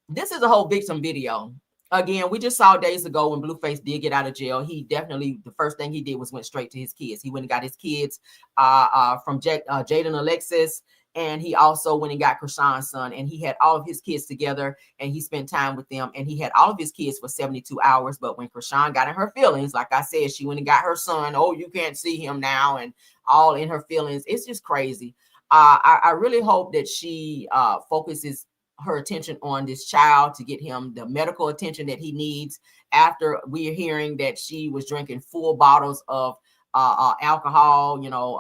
[SPEAKER 1] This is a whole victim video. Again, we just saw days ago when Blueface did get out of jail. He definitely, the first thing he did was went straight to his kids. He went and got his kids from Jaden Alexis. And he also went and got Chrisean's son, and he had all of his kids together, and he spent time with them, and he had all of his kids for 72 hours. But when Chrisean got in her feelings, like I said, she went and got her son. Oh, you can't see him now, and all in her feelings. It's just crazy. I really hope that she focuses her attention on this child to get him the medical attention that he needs, after we are hearing that she was drinking full bottles of alcohol, you know,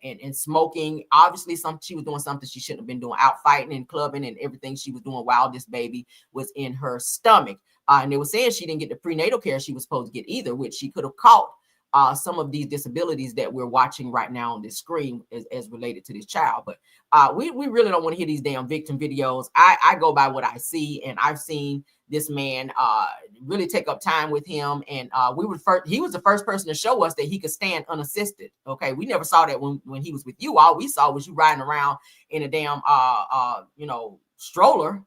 [SPEAKER 1] and smoking. Obviously, she was doing something she shouldn't have been doing, out fighting and clubbing and everything she was doing while this baby was in her stomach. And they were saying she didn't get the prenatal care she was supposed to get either, which she could have caught some of these disabilities that we're watching right now on this screen as related to this child. But we really don't want to hear these damn victim videos. I go by what I see, and I've seen this man really take up time with him, and he was the first person to show us that he could stand unassisted. Okay, we never saw that when he was with you. All we saw was you riding around in a damn stroller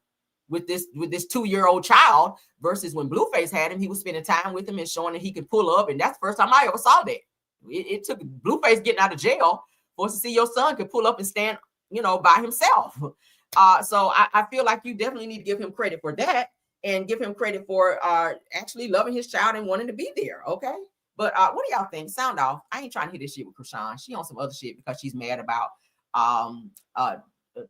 [SPEAKER 1] with this 2-year-old child, versus when Blueface had him, he was spending time with him and showing that he could pull up. And that's the first time I ever saw that. It took Blueface getting out of jail for us to see your son could pull up and stand, by himself. So I feel like you definitely need to give him credit for that, and give him credit for actually loving his child and wanting to be there. Okay. But what do y'all think? Sound off. I ain't trying to hear this shit with Chrisean. She on some other shit because she's mad about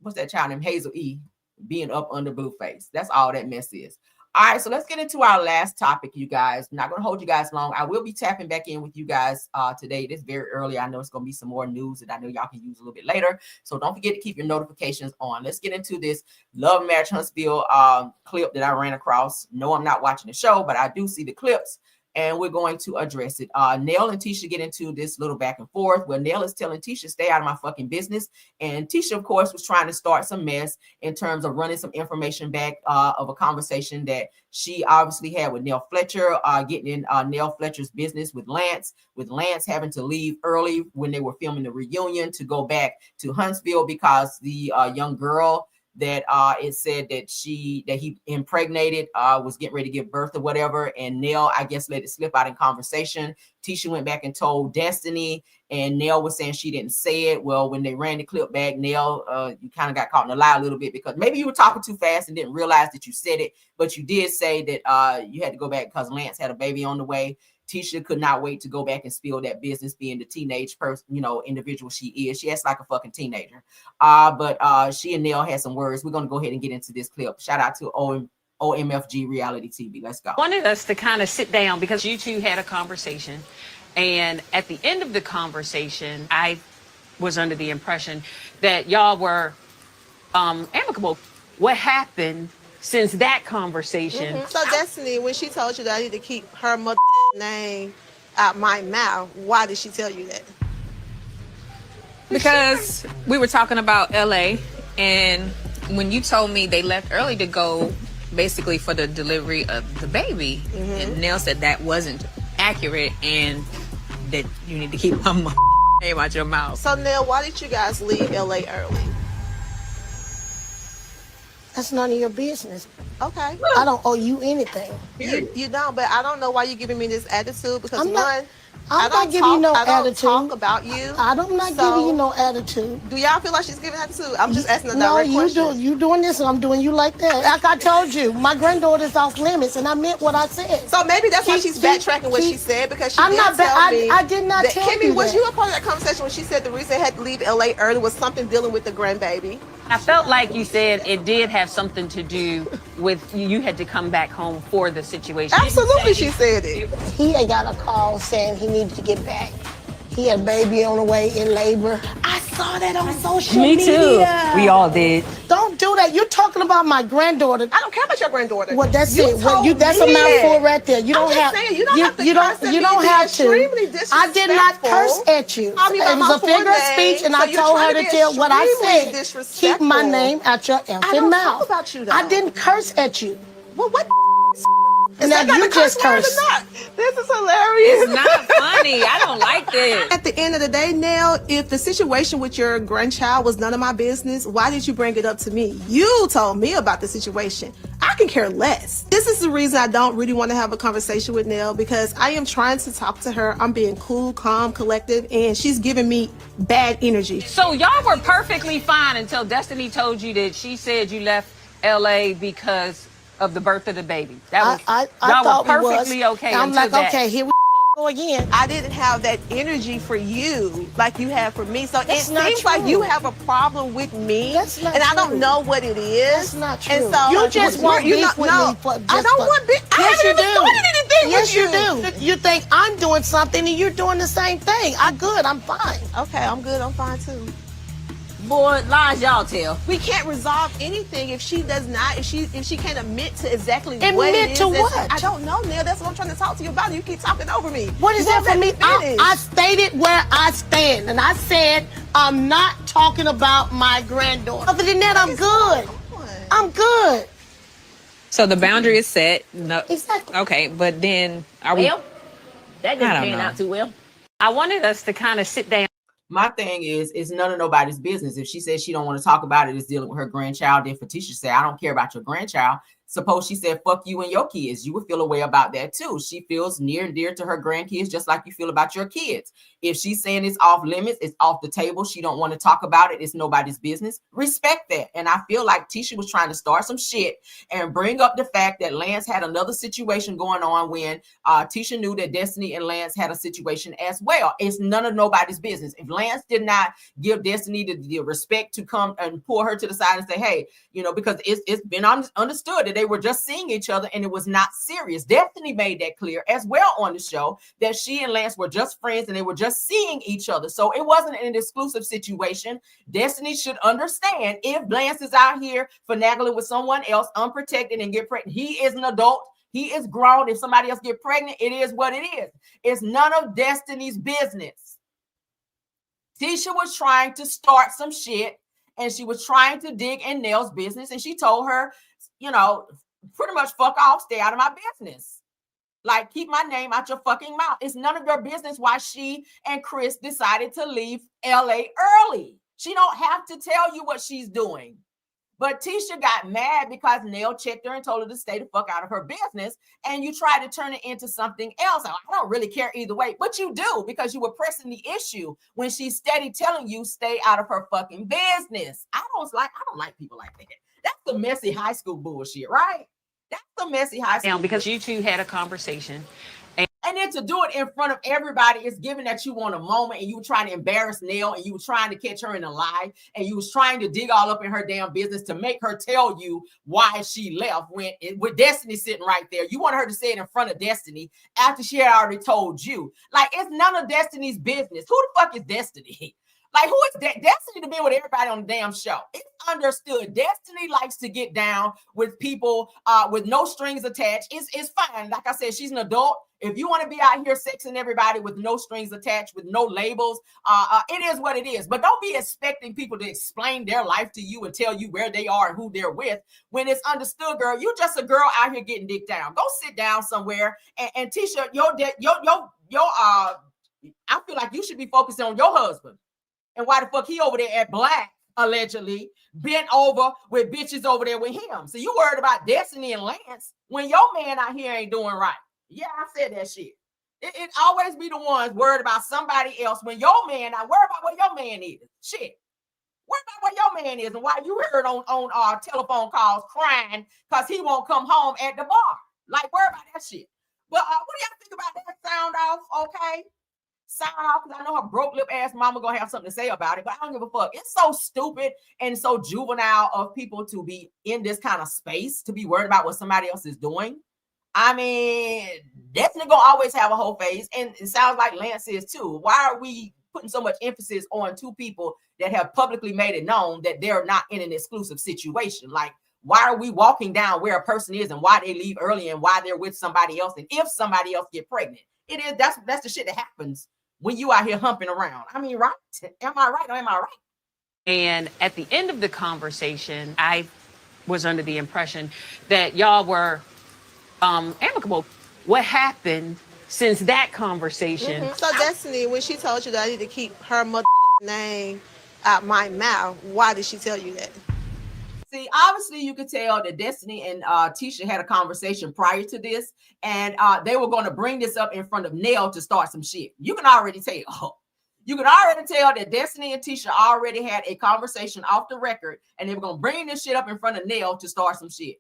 [SPEAKER 1] what's that child named Hazel E being up under Blueface. That's all that mess is. All right, so let's get into our last topic, you guys. I'm not going to hold you guys long. I will be tapping back in with you guys today. It is very early. I know it's going to be some more news that I know y'all can use a little bit later. So don't forget to keep your notifications on. Let's get into this Love Marriage Huntsville clip that I ran across. No, I'm not watching the show, but I do see the clips, and we're going to address it. Nell and Tisha get into this little back and forth where Nell is telling Tisha, stay out of my fucking business. And Tisha, of course, was trying to start some mess in terms of running some information back of a conversation that she obviously had with Nell Fletcher, getting in Nell Fletcher's business with Lance having to leave early when they were filming the reunion to go back to Huntsville because the young girl that it said that he impregnated was getting ready to give birth or whatever, and Nell, I guess, let it slip out in conversation. Tisha went back and told Destiny, and Nell was saying she didn't say it. Well, when they ran the clip back, Nell, you kind of got caught in a lie a little bit, because maybe you were talking too fast and didn't realize that you said it, but you did say that you had to go back because Lance had a baby on the way. Tisha could not wait to go back and spill that business, being the teenage person, individual she is. She acts like a fucking teenager. But she and Nell had some words. We're going to go ahead and get into this clip. Shout out to OMFG Reality TV. Let's go.
[SPEAKER 13] Wanted us to kind of sit down because you two had a conversation. And at the end of the conversation, I was under the impression that y'all were amicable. What happened since that conversation?
[SPEAKER 14] So Destiny, when she told you that I need to keep her mother name out my mouth, why did she tell you that?
[SPEAKER 15] Because we were talking about LA, and when you told me they left early to go basically for the delivery of the baby, and Nell said that wasn't accurate and that you need to keep her name out your mouth.
[SPEAKER 14] So Nell, why did you guys leave LA early?
[SPEAKER 16] That's none of your business.
[SPEAKER 14] Okay.
[SPEAKER 16] I don't owe you anything.
[SPEAKER 14] You don't, but I don't know why you're giving me this attitude, because
[SPEAKER 16] I'm not giving you no attitude.
[SPEAKER 14] I don't talk about you.
[SPEAKER 16] I'm not giving you no attitude.
[SPEAKER 14] Do y'all feel like she's giving attitude? I'm just asking a direct question.
[SPEAKER 16] No, you doing this and I'm doing you like that. Like I told you, my granddaughter's off limits, and I meant what I said.
[SPEAKER 14] So maybe that's why she's backtracking what she said, because she did tell me.
[SPEAKER 16] I did not tell you
[SPEAKER 14] Kimmy, was
[SPEAKER 16] that.
[SPEAKER 14] you a part of that conversation when she said the reason I had to leave LA early was something dealing with the grandbaby?
[SPEAKER 13] I felt like you said it did have something to do with you had to come back home for the situation.
[SPEAKER 14] Absolutely, she said it.
[SPEAKER 16] He had got a call saying he needed to get back He had a baby on the way in labor. I saw that on social
[SPEAKER 13] Me
[SPEAKER 16] media.
[SPEAKER 13] too. We all did.
[SPEAKER 16] Don't do that. You're talking about my granddaughter.
[SPEAKER 14] I don't care about your granddaughter.
[SPEAKER 16] Well, that's
[SPEAKER 14] You
[SPEAKER 16] it. Well,
[SPEAKER 14] told
[SPEAKER 16] that's
[SPEAKER 14] me
[SPEAKER 16] a mouthful
[SPEAKER 14] that.
[SPEAKER 16] right there. You don't
[SPEAKER 14] I'm just
[SPEAKER 16] have.
[SPEAKER 14] saying, you don't have to
[SPEAKER 16] You
[SPEAKER 14] curse at
[SPEAKER 16] you
[SPEAKER 14] me
[SPEAKER 16] don't
[SPEAKER 14] and be
[SPEAKER 16] have to.
[SPEAKER 14] extremely
[SPEAKER 16] I did not curse
[SPEAKER 14] disrespectful.
[SPEAKER 16] at you.
[SPEAKER 14] Call me by
[SPEAKER 16] It was
[SPEAKER 14] my
[SPEAKER 16] a figure of
[SPEAKER 14] full
[SPEAKER 16] speech, and
[SPEAKER 14] name,
[SPEAKER 16] I
[SPEAKER 14] so you're
[SPEAKER 16] told
[SPEAKER 14] trying
[SPEAKER 16] her
[SPEAKER 14] to
[SPEAKER 16] to
[SPEAKER 14] be
[SPEAKER 16] tell what I
[SPEAKER 14] extremely
[SPEAKER 16] said.
[SPEAKER 14] disrespectful.
[SPEAKER 16] Keep my name out your
[SPEAKER 14] I
[SPEAKER 16] effing
[SPEAKER 14] don't
[SPEAKER 16] mouth.
[SPEAKER 14] talk about you, though.
[SPEAKER 16] I didn't curse at you.
[SPEAKER 14] Well, what is
[SPEAKER 16] Now
[SPEAKER 14] that not
[SPEAKER 16] you
[SPEAKER 14] a curse
[SPEAKER 16] just
[SPEAKER 14] word or
[SPEAKER 16] cursed.
[SPEAKER 14] not? This is hilarious.
[SPEAKER 15] It's not funny. I don't like this.
[SPEAKER 14] At the end of the day, Nell, if the situation with your grandchild was none of my business, why did you bring it up to me? You told me about the situation. I can care less. This is the reason I don't really want to have a conversation with Nell, because I am trying to talk to her. I'm being cool, calm, collective, and she's giving me bad energy.
[SPEAKER 13] So y'all were perfectly fine until Destiny told you that she said you left LA because of the birth of the baby. That was
[SPEAKER 16] I
[SPEAKER 13] y'all
[SPEAKER 16] thought
[SPEAKER 13] were
[SPEAKER 16] we was.
[SPEAKER 13] perfectly okay
[SPEAKER 16] I'm
[SPEAKER 13] until
[SPEAKER 16] like,
[SPEAKER 13] that.
[SPEAKER 16] okay, here we go again.
[SPEAKER 14] I didn't have that energy for you like you have for me. So
[SPEAKER 16] That's
[SPEAKER 14] it
[SPEAKER 16] not
[SPEAKER 14] seems like
[SPEAKER 16] true.
[SPEAKER 14] you have a problem with me.
[SPEAKER 16] That's not
[SPEAKER 14] and I
[SPEAKER 16] true.
[SPEAKER 14] don't know what it is.
[SPEAKER 16] That's not true.
[SPEAKER 14] And so
[SPEAKER 16] You just want beef with me.
[SPEAKER 14] I don't want beef. I
[SPEAKER 16] Yes,
[SPEAKER 14] haven't
[SPEAKER 16] you
[SPEAKER 14] even
[SPEAKER 16] do.
[SPEAKER 14] started anything
[SPEAKER 16] Yes,
[SPEAKER 14] with
[SPEAKER 16] you do. You think I'm doing something and you're doing the same thing. I'm good. I'm fine.
[SPEAKER 14] Okay, I'm good. I'm fine too.
[SPEAKER 17] Boy, lies y'all tell.
[SPEAKER 14] We can't resolve anything if she does not, if she can't admit to exactly what
[SPEAKER 16] Admit
[SPEAKER 14] it is.
[SPEAKER 16] to
[SPEAKER 14] that's-
[SPEAKER 16] what?
[SPEAKER 14] I don't know, Neil. That's what I'm trying to talk to you about. You keep talking over me.
[SPEAKER 16] What is
[SPEAKER 14] You
[SPEAKER 16] that
[SPEAKER 14] won't
[SPEAKER 16] for me?
[SPEAKER 14] let finish.
[SPEAKER 16] I stated where I stand, and I said I'm not talking about my granddaughter. Other than that, I'm good. I'm good.
[SPEAKER 15] So the boundary is set. No.
[SPEAKER 16] Exactly.
[SPEAKER 15] Okay, but then are we?
[SPEAKER 17] Well, that
[SPEAKER 15] I
[SPEAKER 17] didn't
[SPEAKER 15] don't
[SPEAKER 17] pan
[SPEAKER 15] know.
[SPEAKER 17] out too well.
[SPEAKER 13] I wanted us to kind of sit down.
[SPEAKER 1] My thing is, it's none of nobody's business. If she says she don't want to talk about it, it's dealing with her grandchild. Then for Tisha say, I don't care about your grandchild. Suppose she said, fuck you and your kids. You would feel a way about that too. She feels near and dear to her grandkids, just like you feel about your kids. If she's saying it's off limits, it's off the table, she don't want to talk about it, it's nobody's business, respect that. And I feel like Tisha was trying to start some shit and bring up the fact that Lance had another situation going on when Tisha knew that Destiny and Lance had a situation as well. It's none of nobody's business. If Lance did not give Destiny the respect to come and pull her to the side and say, hey, you know, because it's been understood that they were just seeing each other and it was not serious. Destiny made that clear as well on the show that she and Lance were just friends and they were just seeing each other. So it wasn't an exclusive situation. Destiny should understand if Lance is out here finagling with someone else unprotected and get pregnant. He is an adult. He is grown. If somebody else get pregnant, it is what it is. It's none of Destiny's business. Tisha was trying to start some shit and she was trying to dig in Nell's business. And she told her, you know, pretty much fuck off, stay out of my business. Like, keep my name out your fucking mouth. It's none of your business why she and Chris decided to leave LA early. She don't have to tell you what she's doing. But Tisha got mad because Nell checked her and told her to stay the fuck out of her business. And you try to turn it into something else. I don't really care either way, but you do because you were pressing the issue when she's steady telling you stay out of her fucking business. I don't like people like that. That's the messy high school bullshit, right? That's the messy high school.
[SPEAKER 13] Because you two had a conversation.
[SPEAKER 1] And then to do it in front of everybody is given that you want a moment and you were trying to embarrass Nell and you were trying to catch her in a lie and you was trying to dig all up in her damn business to make her tell you why she left with Destiny sitting right there. You want her to say it in front of Destiny after she had already told you. Like, it's none of Destiny's business. Who the fuck is Destiny? Like, who is that? Destiny to be with everybody on the damn show. It's understood. Destiny likes to get down with people with no strings attached. It's fine. Like I said, she's an adult. If you want to be out here sexing everybody with no strings attached, with no labels, it is what it is. But don't be expecting people to explain their life to you and tell you where they are and who they're with. When it's understood, girl, you're just a girl out here getting dick down. Go sit down somewhere. And Tisha, I feel like you should be focusing on your husband. And why the fuck he over there at Black, allegedly, bent over with bitches over there with him. So you worried about Destiny and Lance when your man out here ain't doing right. Yeah, I said that shit. It always be the ones worried about somebody else when your man, I worry about where your man is. Shit. Worry about where your man is and why you heard on telephone calls crying because he won't come home at the bar. Like, worry about that shit. But what do y'all think about that sound off? Okay. Sign off because I know her broke lip ass mama gonna have something to say about it, but I don't give a fuck. It's so stupid and so juvenile of people to be in this kind of space to be worried about what somebody else is doing. I mean, Destiny gonna always have a whole face, and it sounds like Lance is too. Why are we putting so much emphasis on two people that have publicly made it known that they're not in an exclusive situation? Like, why are we walking down where a person is and why they leave early and why they're with somebody else, and if somebody else get pregnant? It is that's the shit that happens when you out here humping around. I mean, right? Am I right or am I right?
[SPEAKER 13] And at the end of the conversation, I was under the impression that y'all were amicable. What happened since that conversation?
[SPEAKER 14] So Destiny, when she told you that I need to keep her mother name out my mouth, why did she tell you that?
[SPEAKER 1] See, obviously you could tell that Destiny and Tisha had a conversation prior to this, and they were going to bring this up in front of Nell to start some shit. You can already tell. You can already tell that Destiny and Tisha already had a conversation off the record, and they were going to bring this shit up in front of Nell to start some shit.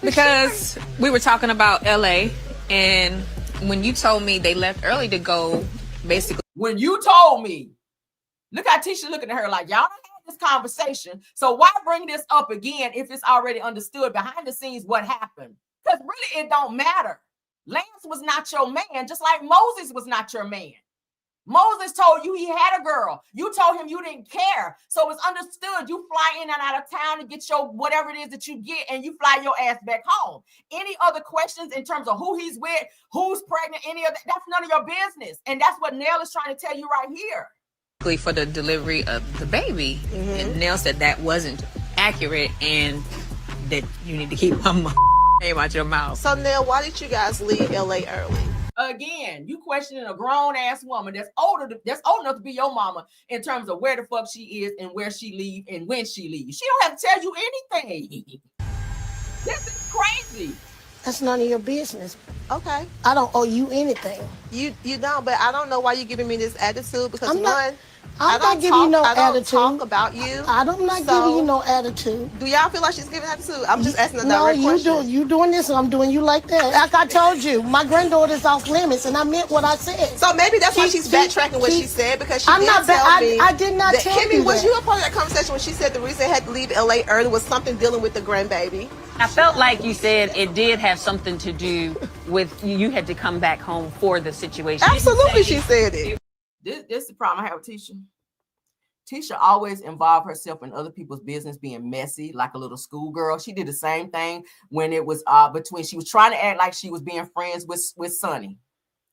[SPEAKER 15] Because we were talking about LA, and when you told me they left early to go, basically.
[SPEAKER 1] When you told me, look how Tisha looking at her like, y'all done had this conversation, so why bring this up again if it's already understood behind the scenes what happened? Because really it don't matter. Lance was not your man, just like Moses was not your man. Moses told you he had a girl. You told him you didn't care. So it's understood. You fly in and out of town to get your whatever it is that you get, and you fly your ass back home. Any other questions in terms of who he's with, who's pregnant, any of that, that's none of your business. And that's what Nell is trying to tell you right here.
[SPEAKER 15] For the delivery of the baby. And Nell said that wasn't accurate and that you need to keep my name out your mouth.
[SPEAKER 14] So Nell, why did you guys leave LA early?
[SPEAKER 1] Again, you questioning a grown-ass woman that's old enough to be your mama in terms of where the fuck she is and where she leave and when she leaves. She don't have to tell you anything. This is crazy.
[SPEAKER 16] That's none of your business.
[SPEAKER 14] Okay.
[SPEAKER 16] I don't owe you anything.
[SPEAKER 14] You don't, but I don't know why you're giving me this attitude because
[SPEAKER 16] I'm not
[SPEAKER 14] I
[SPEAKER 16] giving you no
[SPEAKER 14] I don't
[SPEAKER 16] attitude.
[SPEAKER 14] talk about you.
[SPEAKER 16] I'm not giving you no attitude.
[SPEAKER 14] Do y'all feel like she's giving attitude? I'm just asking a direct question.
[SPEAKER 16] No, you doing this and I'm doing you like that. Like I told you, my granddaughter's off limits and I meant what I said.
[SPEAKER 14] So maybe that's why she's backtracking what she said because she
[SPEAKER 16] I did not tell
[SPEAKER 14] Kimmy,
[SPEAKER 16] you
[SPEAKER 14] was
[SPEAKER 16] that.
[SPEAKER 14] you a part of that conversation when she said the reason they had to leave LA early was something dealing with the grandbaby?
[SPEAKER 13] I felt like you said it did have something to do with you had to come back home for the situation.
[SPEAKER 14] Absolutely, she said it.
[SPEAKER 1] This is the problem I have with Tisha. Tisha always involved herself in other people's business, being messy like a little schoolgirl. She did the same thing when it was she was trying to act like she was being friends with Sonny.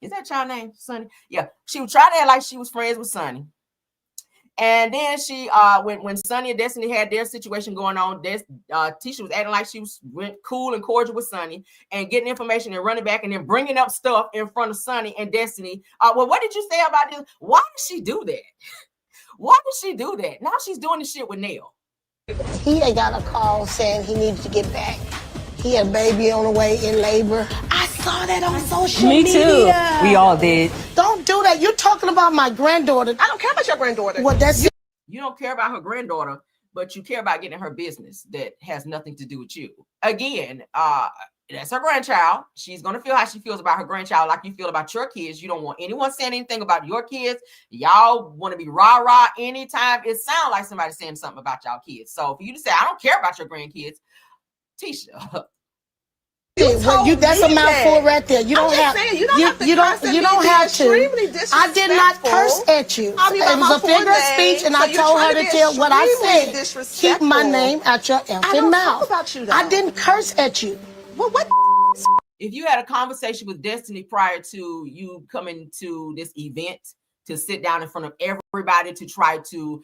[SPEAKER 1] Is that your name, Sonny? Yeah, she was trying to act like she was friends with Sonny. And then she, when Sonny and Destiny had their situation going on, Tisha was acting like she was cool and cordial with Sonny and getting information and running back and then bringing up stuff in front of Sonny and Destiny. Well, what did you say about this? Why did she do that? Why did she do that? Now she's doing the shit with Nell.
[SPEAKER 16] He had got a call saying he needed to get back. He had a baby on the way in labor. I saw that on social media.
[SPEAKER 13] Me too. We all did.
[SPEAKER 16] Don't do that. You're talking about my granddaughter.
[SPEAKER 14] I don't care about your granddaughter.
[SPEAKER 16] Well, that's
[SPEAKER 1] you don't care about her granddaughter, but you care about getting her business that has nothing to do with you. Again, that's her grandchild. She's going to feel how she feels about her grandchild like you feel about your kids. You don't want anyone saying anything about your kids. Y'all want to be rah-rah anytime it sounds like somebody saying something about y'all kids. So for you to say, I don't care about your grandkids, Tisha.
[SPEAKER 16] That's a mouthful right there. You don't have to. I did not curse at you. It was a figure of speech, and I told her to tell what I said. Keep my name out your effing mouth. I didn't curse at you.
[SPEAKER 14] Well, what?
[SPEAKER 1] If you had a conversation with Destiny prior to you coming to this event to sit down in front of everybody to try to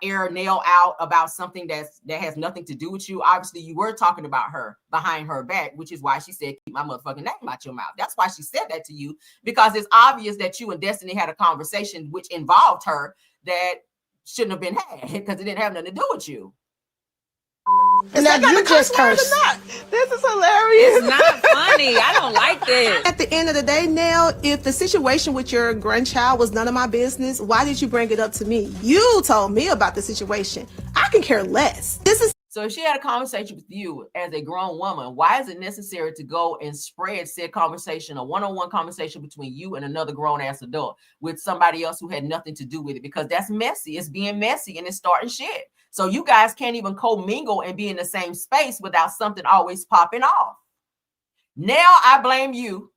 [SPEAKER 1] air Nell out about something that has nothing to do with you, obviously you were talking about her behind her back, which is why she said, keep my motherfucking name out your mouth. That's why she said that to you, because it's obvious that you and Destiny had a conversation which involved her that shouldn't have been had because it didn't have nothing to do with you.
[SPEAKER 16] And now you just cursed.
[SPEAKER 14] This is hilarious.
[SPEAKER 15] It's not funny. I don't like this.
[SPEAKER 14] At the end of the day, Nell, if the situation with your grandchild was none of my business, why did you bring it up to me? You told me about the situation. I can care less.
[SPEAKER 1] So if she had a conversation with you as a grown woman, why is it necessary to go and spread said conversation, a one-on-one conversation between you and another grown-ass adult with somebody else who had nothing to do with it? Because that's messy. It's being messy and it's starting shit. So you guys can't even co-mingle and be in the same space without something always popping off. Now I blame you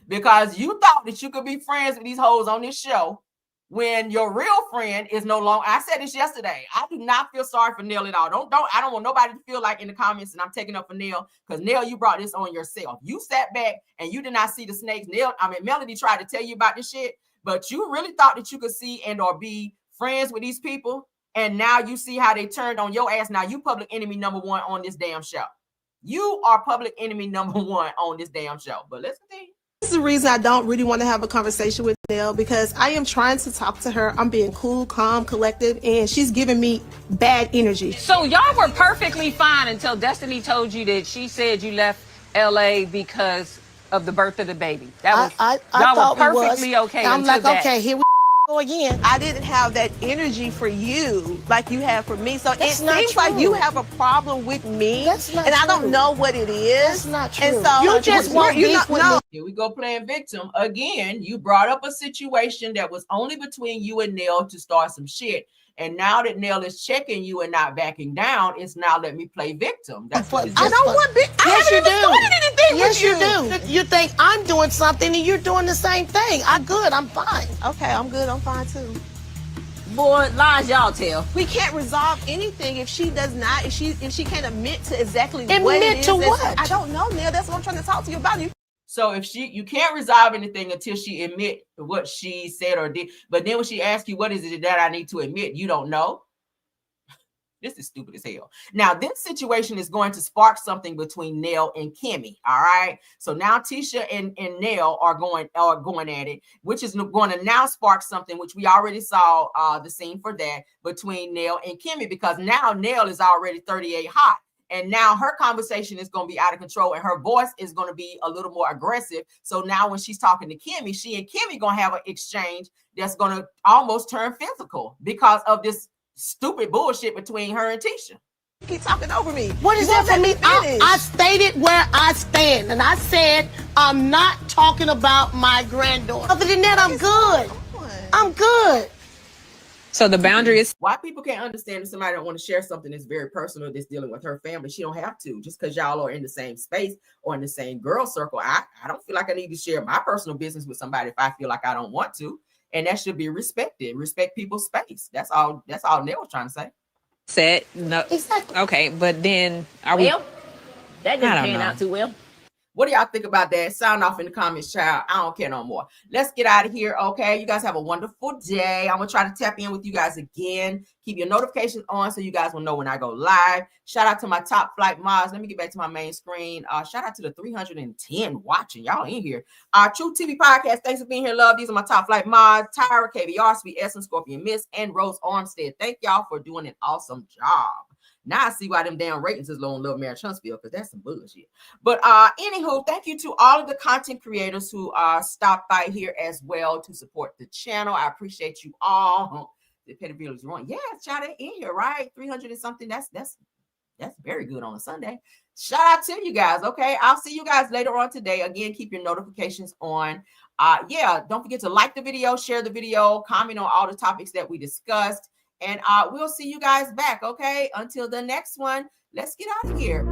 [SPEAKER 1] because you thought that you could be friends with these hoes on this show when your real friend is no longer. I said this yesterday. I do not feel sorry for Nell at all. I don't want nobody to feel like in the comments and I'm taking up for Nell, because Nell, you brought this on yourself. You sat back and you did not see the snakes. Melody tried to tell you about this shit, but you really thought that you could see and or be friends with these people, and now you see how they turned on your ass. Now you public enemy number one on this damn show. You are public enemy number one on this damn show. But let's continue.
[SPEAKER 14] This is the reason I don't really want to have a conversation with Nell, because I am trying to talk to her. I'm being cool, calm, collective, and she's giving me bad energy.
[SPEAKER 13] So y'all were perfectly fine until Destiny told you that she said you left LA because of the birth of the baby. That was y'all were perfectly okay.
[SPEAKER 16] I'm like,
[SPEAKER 13] that.
[SPEAKER 16] okay, here we go again.
[SPEAKER 14] I didn't have that energy for you like you have for me. So it seems
[SPEAKER 16] true.
[SPEAKER 14] like you have a problem with me,
[SPEAKER 16] That's not
[SPEAKER 14] and
[SPEAKER 16] true.
[SPEAKER 14] I don't know what it is.
[SPEAKER 16] That's not true.
[SPEAKER 14] And so
[SPEAKER 16] You just want beef with me.
[SPEAKER 1] Here we go playing victim again. You brought up a situation that was only between you and Nell to start some shit. And now that Nell is checking you and not backing down, it's now let me play victim. That's what it's
[SPEAKER 14] I don't want big. I haven't even started anything
[SPEAKER 16] Yes,
[SPEAKER 14] with you.
[SPEAKER 16] you do. You think I'm doing something and you're doing the same thing. I'm good. I'm fine.
[SPEAKER 14] Okay, I'm good. I'm fine too.
[SPEAKER 17] Boy, lies y'all tell.
[SPEAKER 14] We can't resolve anything if she does not. If she can't admit to exactly
[SPEAKER 16] Admit
[SPEAKER 14] what it is.
[SPEAKER 16] to what?
[SPEAKER 14] I don't know, Nell. That's what I'm trying to talk to you about.
[SPEAKER 1] So if you can't resolve anything until she admit what she said or did. But then when she asks you, what is it that I need to admit? You don't know. This is stupid as hell. Now, this situation is going to spark something between Nell and Kimmy. All right. So now Tisha and Nell are going at it, which is going to now spark something, which we already saw the scene for that between Nell and Kimmy, because now Nell is already 38 hot. And now her conversation is going to be out of control and her voice is going to be a little more aggressive. So now when she's talking to Kimmy, she and Kimmy going to have an exchange that's going to almost turn physical because of this stupid bullshit between her and Tisha.
[SPEAKER 14] You keep talking over me.
[SPEAKER 16] What is that for me? I stated where I stand, and I said I'm not talking about my granddaughter. Other than that, I'm good. I'm good.
[SPEAKER 15] So the boundary is
[SPEAKER 1] why people can't understand if somebody don't want to share something that's very personal that's dealing with her family. She don't have to, just because y'all are in the same space or in the same girl circle. I don't feel like I need to share my personal business with somebody if I feel like I don't want to. And that should be respected. Respect people's space. That's all Nell was trying to say.
[SPEAKER 15] said no. Exactly. Okay, but then are we?
[SPEAKER 17] Well, that didn't pan out too well.
[SPEAKER 1] What do y'all think about that? Sound off in the comments, child. I don't care no more. Let's get out of here, okay? You guys have a wonderful day. I'm going to try to tap in with you guys again. Keep your notifications on so you guys will know when I go live. Shout out to my top flight mods. Let me get back to my main screen. Shout out to the 310 watching. Y'all in here. True TV Podcast. Thanks for being here, love. These are my top flight mods. Tyra, KVR, Sweet Essence, Scorpion Miss, and Rose Armstead. Thank y'all for doing an awesome job. Now I see why them damn ratings is low on Love Marriage Huntsville, because that's some bullshit. But anywho, thank you to all of the content creators who stopped by here as well to support the channel. I appreciate you all. The Petty Village is wrong. Yes, shout out in here, right? 300 and something. That's very good on a Sunday. Shout out to you guys. Okay, I'll see you guys later on today. Again, keep your notifications on. Don't forget to like the video, share the video, comment on all the topics that we discussed. And we'll see you guys back, okay? Until the next one, let's get out of here.